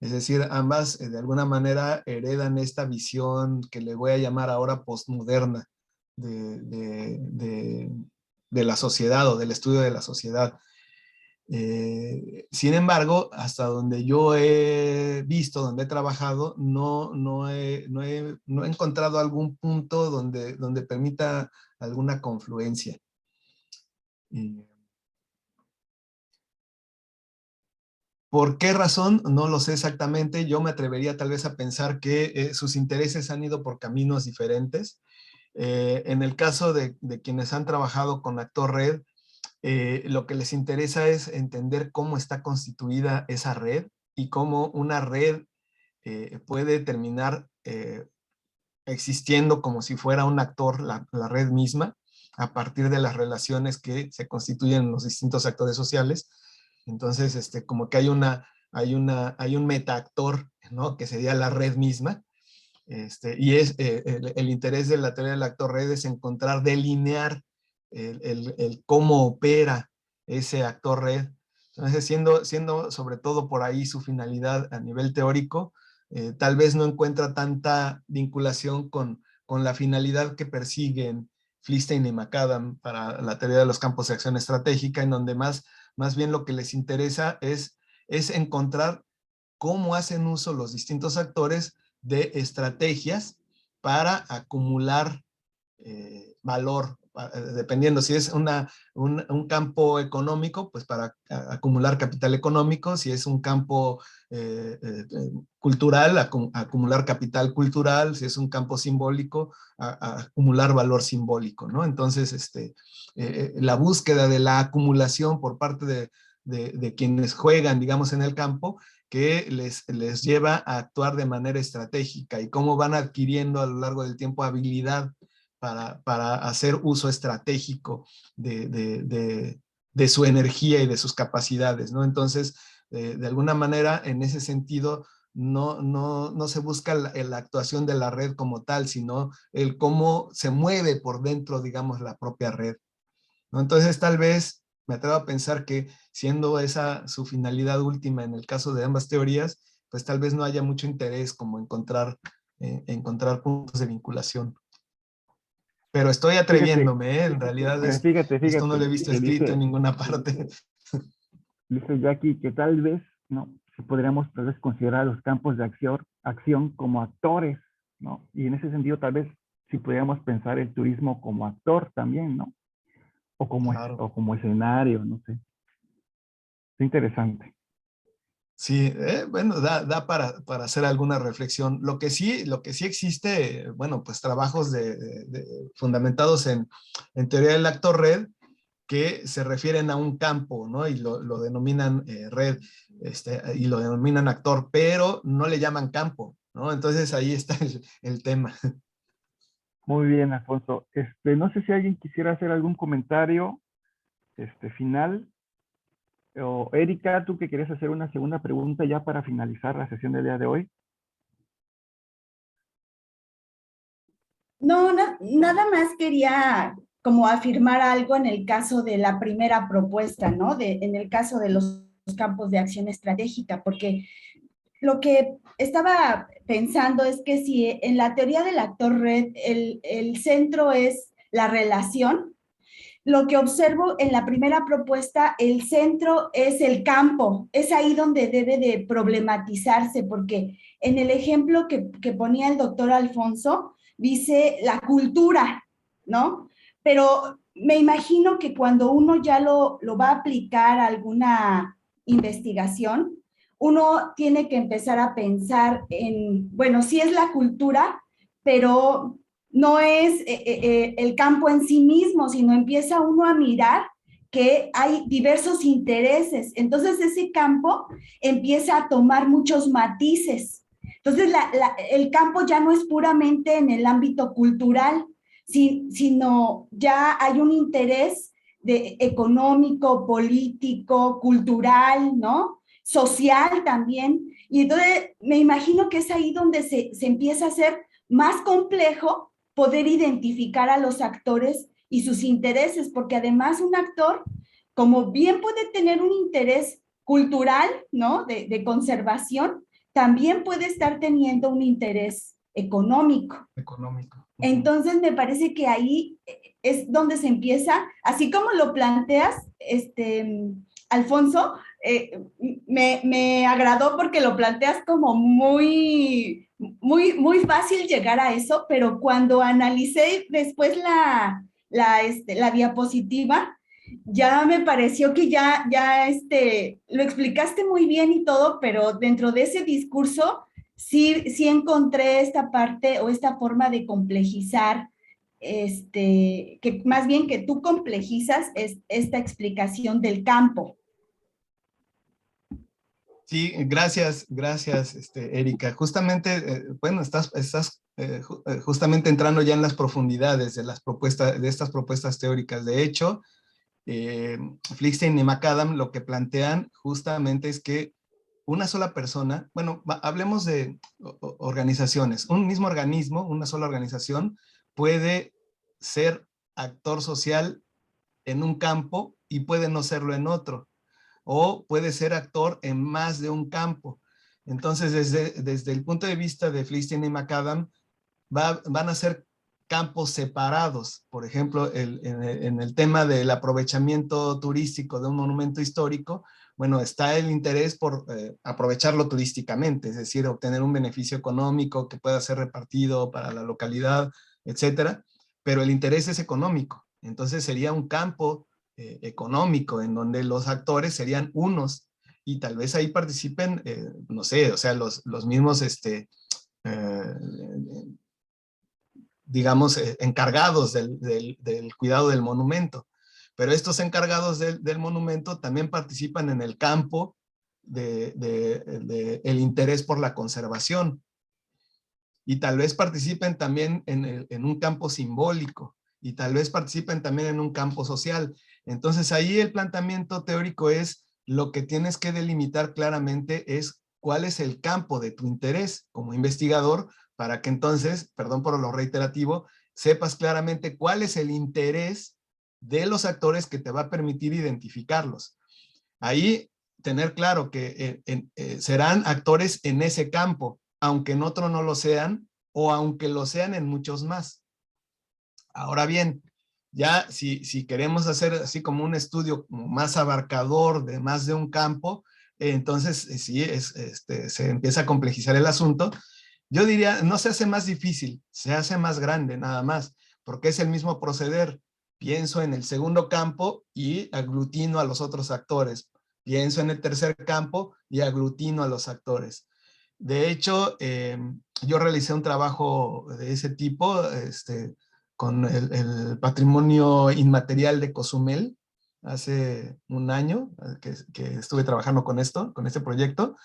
Es decir, ambas de alguna manera heredan esta visión que le voy a llamar ahora postmoderna de, de, de, de la sociedad o del estudio de la sociedad. Sin embargo, hasta donde yo he visto, donde he trabajado, no he encontrado algún punto donde permita alguna confluencia. ¿Por qué razón? No lo sé exactamente. Yo me atrevería tal vez a pensar que sus intereses han ido por caminos diferentes. En el caso de quienes han trabajado con Actor Red, lo que les interesa es entender cómo está constituida esa red y cómo una red puede terminar existiendo como si fuera un actor, la red misma, a partir de las relaciones que se constituyen en los distintos actores sociales. Entonces, como que hay un metaactor, ¿no? Que sería la red misma. Y es el interés de la teoría del actor red es encontrar, delinear el cómo opera ese actor red. Entonces, siendo sobre todo por ahí su finalidad a nivel teórico, tal vez no encuentra tanta vinculación con la finalidad que persiguen Flistein y McAdam para la teoría de los campos de acción estratégica, en donde más bien lo que les interesa es encontrar cómo hacen uso los distintos actores de estrategias para acumular valor, dependiendo si es un campo económico, pues para acumular capital económico, si es un campo cultural, acumular capital cultural, si es un campo simbólico, acumular valor simbólico, ¿no? Entonces, la búsqueda de la acumulación por parte de quienes juegan, digamos, en el campo, que les lleva a actuar de manera estratégica y cómo van adquiriendo a lo largo del tiempo habilidad para hacer uso estratégico de su energía y de sus capacidades, ¿no? Entonces, de alguna manera, en ese sentido, no se busca la actuación de la red como tal, sino el cómo se mueve por dentro, digamos, la propia red, ¿no? Entonces, tal vez me atrevo a pensar que siendo esa su finalidad última en el caso de ambas teorías, pues tal vez no haya mucho interés como encontrar puntos de vinculación. Pero estoy Fíjate, atreviéndome, ¿eh? En realidad esto no lo he fíjate, visto que escrito en ninguna parte. dice Jackie que tal vez, ¿no? Si podríamos tal vez considerar los campos de acción como actores, ¿no? Y en ese sentido tal vez si pudiéramos pensar el turismo como actor también, ¿no? Claro. O como escenario, no sé. Es interesante. Sí, bueno, da para hacer alguna reflexión. Lo que sí existe, bueno, pues trabajos fundamentados en teoría del actor red, que se refieren a un campo, ¿no? Y lo denominan red, y lo denominan actor, pero no le llaman campo, ¿no? Entonces ahí está el tema. Muy bien, Alfonso. No sé si alguien quisiera hacer algún comentario, final. O Erika, tú que quieres hacer una segunda pregunta ya para finalizar la sesión del día de hoy. No, nada más quería como afirmar algo en el caso de la primera propuesta, ¿no? En el caso de los campos de acción estratégica, porque lo que estaba pensando es que si en la teoría del actor red el centro es la relación, lo que observo en la primera propuesta, el centro es el campo, es ahí donde debe de problematizarse, porque en el ejemplo que ponía el doctor Alfonso, dice la cultura, ¿no? Pero me imagino que cuando uno ya lo va a aplicar a alguna investigación, uno tiene que empezar a pensar en, bueno, sí es la cultura, pero no es el campo en sí mismo, sino empieza uno a mirar que hay diversos intereses. Entonces ese campo empieza a tomar muchos matices. Entonces el campo ya no es puramente en el ámbito cultural, sino ya hay un interés económico, político, cultural, ¿no? Social también. Y entonces me imagino que es ahí donde se empieza a hacer más complejo poder identificar a los actores y sus intereses, porque además un actor, como bien puede tener un interés cultural, ¿no? De conservación, también puede estar teniendo un interés económico. Económico. Entonces me parece que ahí es donde se empieza, así como lo planteas, Alfonso, me agradó porque lo planteas como muy fácil llegar a eso, pero cuando analicé después la diapositiva, ya me pareció que lo explicaste muy bien y todo, pero dentro de ese discurso sí encontré esta parte o esta forma de complejizar, que más bien que tú complejizas esta explicación del campo. Sí, gracias, Erika. Justamente, bueno, estás justamente entrando ya en las profundidades de las propuestas, de estas propuestas teóricas. De hecho, Flickstein y McAdam lo que plantean justamente es que una sola persona, bueno, hablemos de organizaciones, un mismo organismo, una sola organización puede ser actor social en un campo y puede no serlo en otro, o puede ser actor en más de un campo. Entonces, desde el punto de vista de Flickstein y McAdam, van a ser campos separados. Por ejemplo, en el tema del aprovechamiento turístico de un monumento histórico, bueno, está el interés por aprovecharlo turísticamente, es decir, obtener un beneficio económico que pueda ser repartido para la localidad, etcétera, pero el interés es económico. Entonces sería un campo económico en donde los actores serían unos y tal vez ahí participen, no sé, o sea, los mismos digamos, encargados del cuidado del monumento. Pero estos encargados del monumento también participan en el campo el interés por la conservación. Y tal vez participen también en un campo simbólico. Y tal vez participen también en un campo social. Entonces ahí el planteamiento teórico es lo que tienes que delimitar claramente es cuál es el campo de tu interés como investigador para que entonces, perdón por lo reiterativo, sepas claramente cuál es el interés de los actores que te va a permitir identificarlos. Ahí tener claro que serán actores en ese campo, aunque en otro no lo sean, o aunque lo sean en muchos más. Ahora bien, ya si queremos hacer así como un estudio más abarcador de más de un campo, entonces sí, se empieza a complejizar el asunto. Yo diría, no se hace más difícil, se hace más grande nada más, porque es el mismo proceder. Pienso en el segundo campo y aglutino a los otros actores. Pienso en el tercer campo y aglutino a los actores. De hecho, yo realicé un trabajo de ese tipo con el patrimonio inmaterial de Cozumel hace un año que estuve trabajando con este proyecto.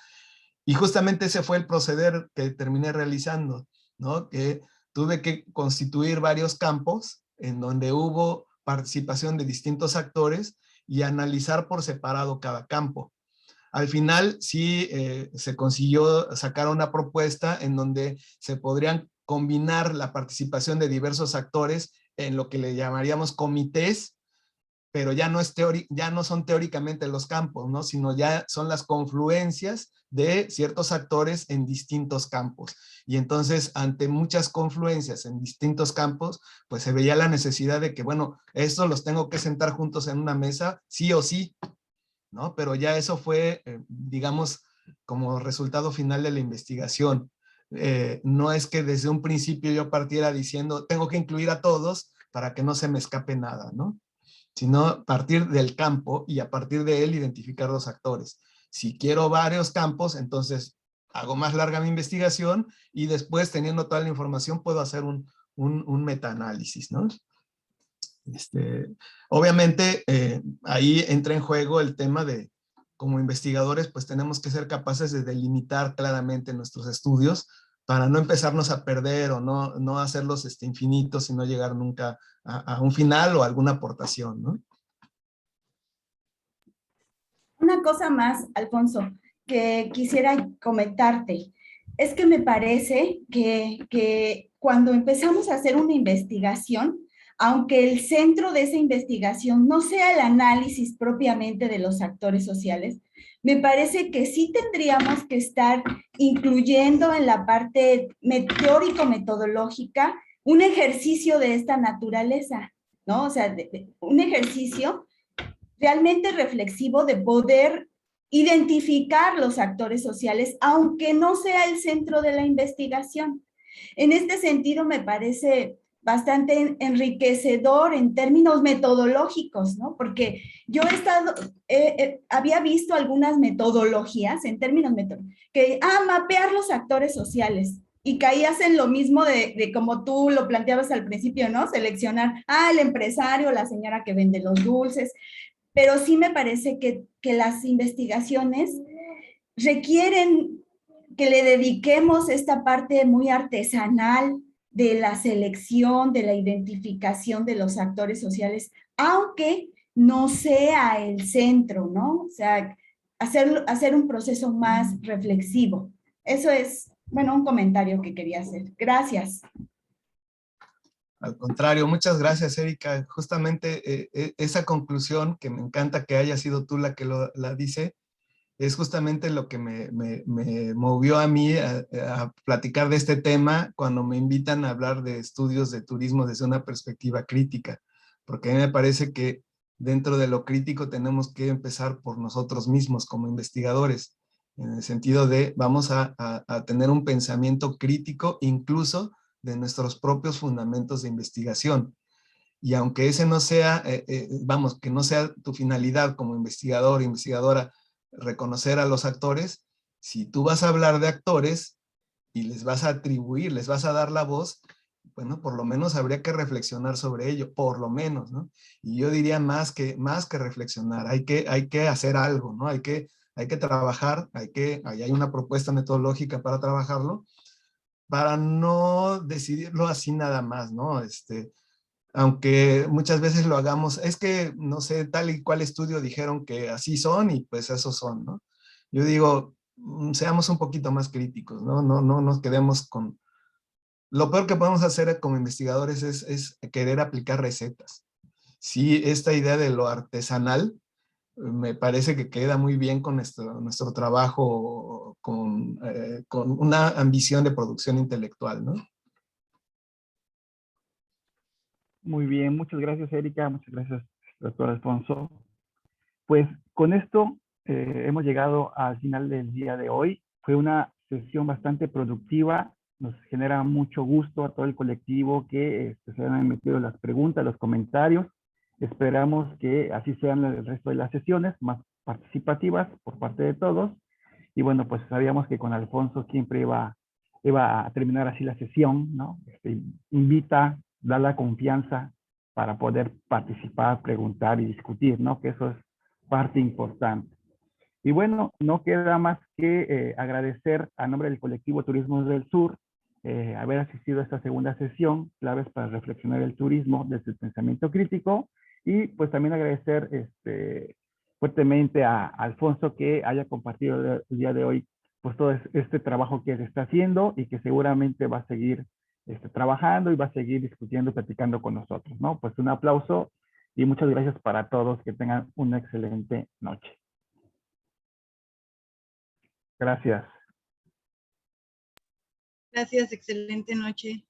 Y justamente ese fue el proceder que terminé realizando, ¿no? Que tuve que constituir varios campos en donde hubo participación de distintos actores y analizar por separado cada campo. Al final sí se consiguió sacar una propuesta en donde se podrían combinar la participación de diversos actores en lo que le llamaríamos comités, pero ya no son teóricamente los campos, ¿no? Sino ya son las confluencias de ciertos actores en distintos campos. Y entonces, ante muchas confluencias en distintos campos, pues se veía la necesidad de que, bueno, estos los tengo que sentar juntos en una mesa, sí o sí, ¿no? Pero ya eso fue, digamos, como resultado final de la investigación. No es que desde un principio yo partiera diciendo, tengo que incluir a todos para que no se me escape nada, ¿no? Sino partir del campo y a partir de él identificar los actores. Si quiero varios campos, entonces hago más larga mi investigación y después, teniendo toda la información, puedo hacer un metaanálisis, ¿no? Obviamente, ahí entra en juego el tema de, como investigadores, pues tenemos que ser capaces de delimitar claramente nuestros estudios para no empezarnos a perder o no hacerlos infinitos y no llegar nunca a un final o a alguna aportación, ¿no? Una cosa más, Alfonso, que quisiera comentarte, es que me parece que cuando empezamos a hacer una investigación, aunque el centro de esa investigación no sea el análisis propiamente de los actores sociales, me parece que sí tendríamos que estar incluyendo en la parte teórico-metodológica un ejercicio de esta naturaleza, ¿no? O sea, un ejercicio realmente reflexivo de poder identificar los actores sociales, aunque no sea el centro de la investigación. En este sentido, me parece bastante enriquecedor en términos metodológicos, ¿no? Porque yo he estado, había visto algunas metodologías en términos metodológicos, que, mapear los actores sociales, y caías en lo mismo de como tú lo planteabas al principio, ¿no? Seleccionar, el empresario, la señora que vende los dulces, pero sí me parece que las investigaciones requieren que le dediquemos esta parte muy artesanal de la selección, de la identificación de los actores sociales, aunque no sea el centro, ¿no? O sea, hacer un proceso más reflexivo. Eso es, bueno, un comentario que quería hacer. Gracias. Al contrario, muchas gracias, Erika. Justamente esa conclusión, que me encanta que haya sido tú la que la dice, es justamente lo que me movió a mí a platicar de este tema cuando me invitan a hablar de estudios de turismo desde una perspectiva crítica, porque a mí me parece que dentro de lo crítico tenemos que empezar por nosotros mismos como investigadores, en el sentido de vamos a tener un pensamiento crítico incluso de nuestros propios fundamentos de investigación. Y aunque ese no sea, vamos, que no sea tu finalidad como investigador, investigadora, reconocer a los actores, si tú vas a hablar de actores y les vas a atribuir, les vas a dar la voz, bueno, por lo menos habría que reflexionar sobre ello, por lo menos, ¿no? Y yo diría más que reflexionar, hay que hacer algo, ¿no? Hay que trabajar, ahí hay una propuesta metodológica para trabajarlo, para no decidirlo así nada más, ¿no? Aunque muchas veces lo hagamos, es que, no sé, tal y cual estudio dijeron que así son y pues esos son, ¿no? Yo digo, seamos un poquito más críticos, ¿no? No nos quedemos con... Lo peor que podemos hacer como investigadores es querer aplicar recetas. Sí, esta idea de lo artesanal me parece que queda muy bien con nuestro trabajo, con una ambición de producción intelectual, ¿no? Muy bien, muchas gracias, Erika, muchas gracias, doctor Alfonso. Pues con esto hemos llegado al final del día de hoy. Fue una sesión bastante productiva, nos genera mucho gusto a todo el colectivo que se han metido las preguntas, los comentarios. Esperamos que así sean el resto de las sesiones, más participativas por parte de todos. Y bueno, pues sabíamos que con Alfonso siempre iba a terminar así la sesión, ¿no? Invita, da la confianza para poder participar, preguntar y discutir, ¿no? Que eso es parte importante. Y bueno, no queda más que agradecer a nombre del colectivo Turismo del Sur haber asistido a esta segunda sesión, claves para reflexionar el turismo desde el pensamiento crítico, y pues también agradecer fuertemente a Alfonso que haya compartido el día de hoy pues todo este trabajo que se está haciendo y que seguramente va a seguir trabajando y va a seguir discutiendo y platicando con nosotros, ¿no? Pues un aplauso y muchas gracias para todos. Que tengan una excelente noche. Gracias. Gracias, excelente noche.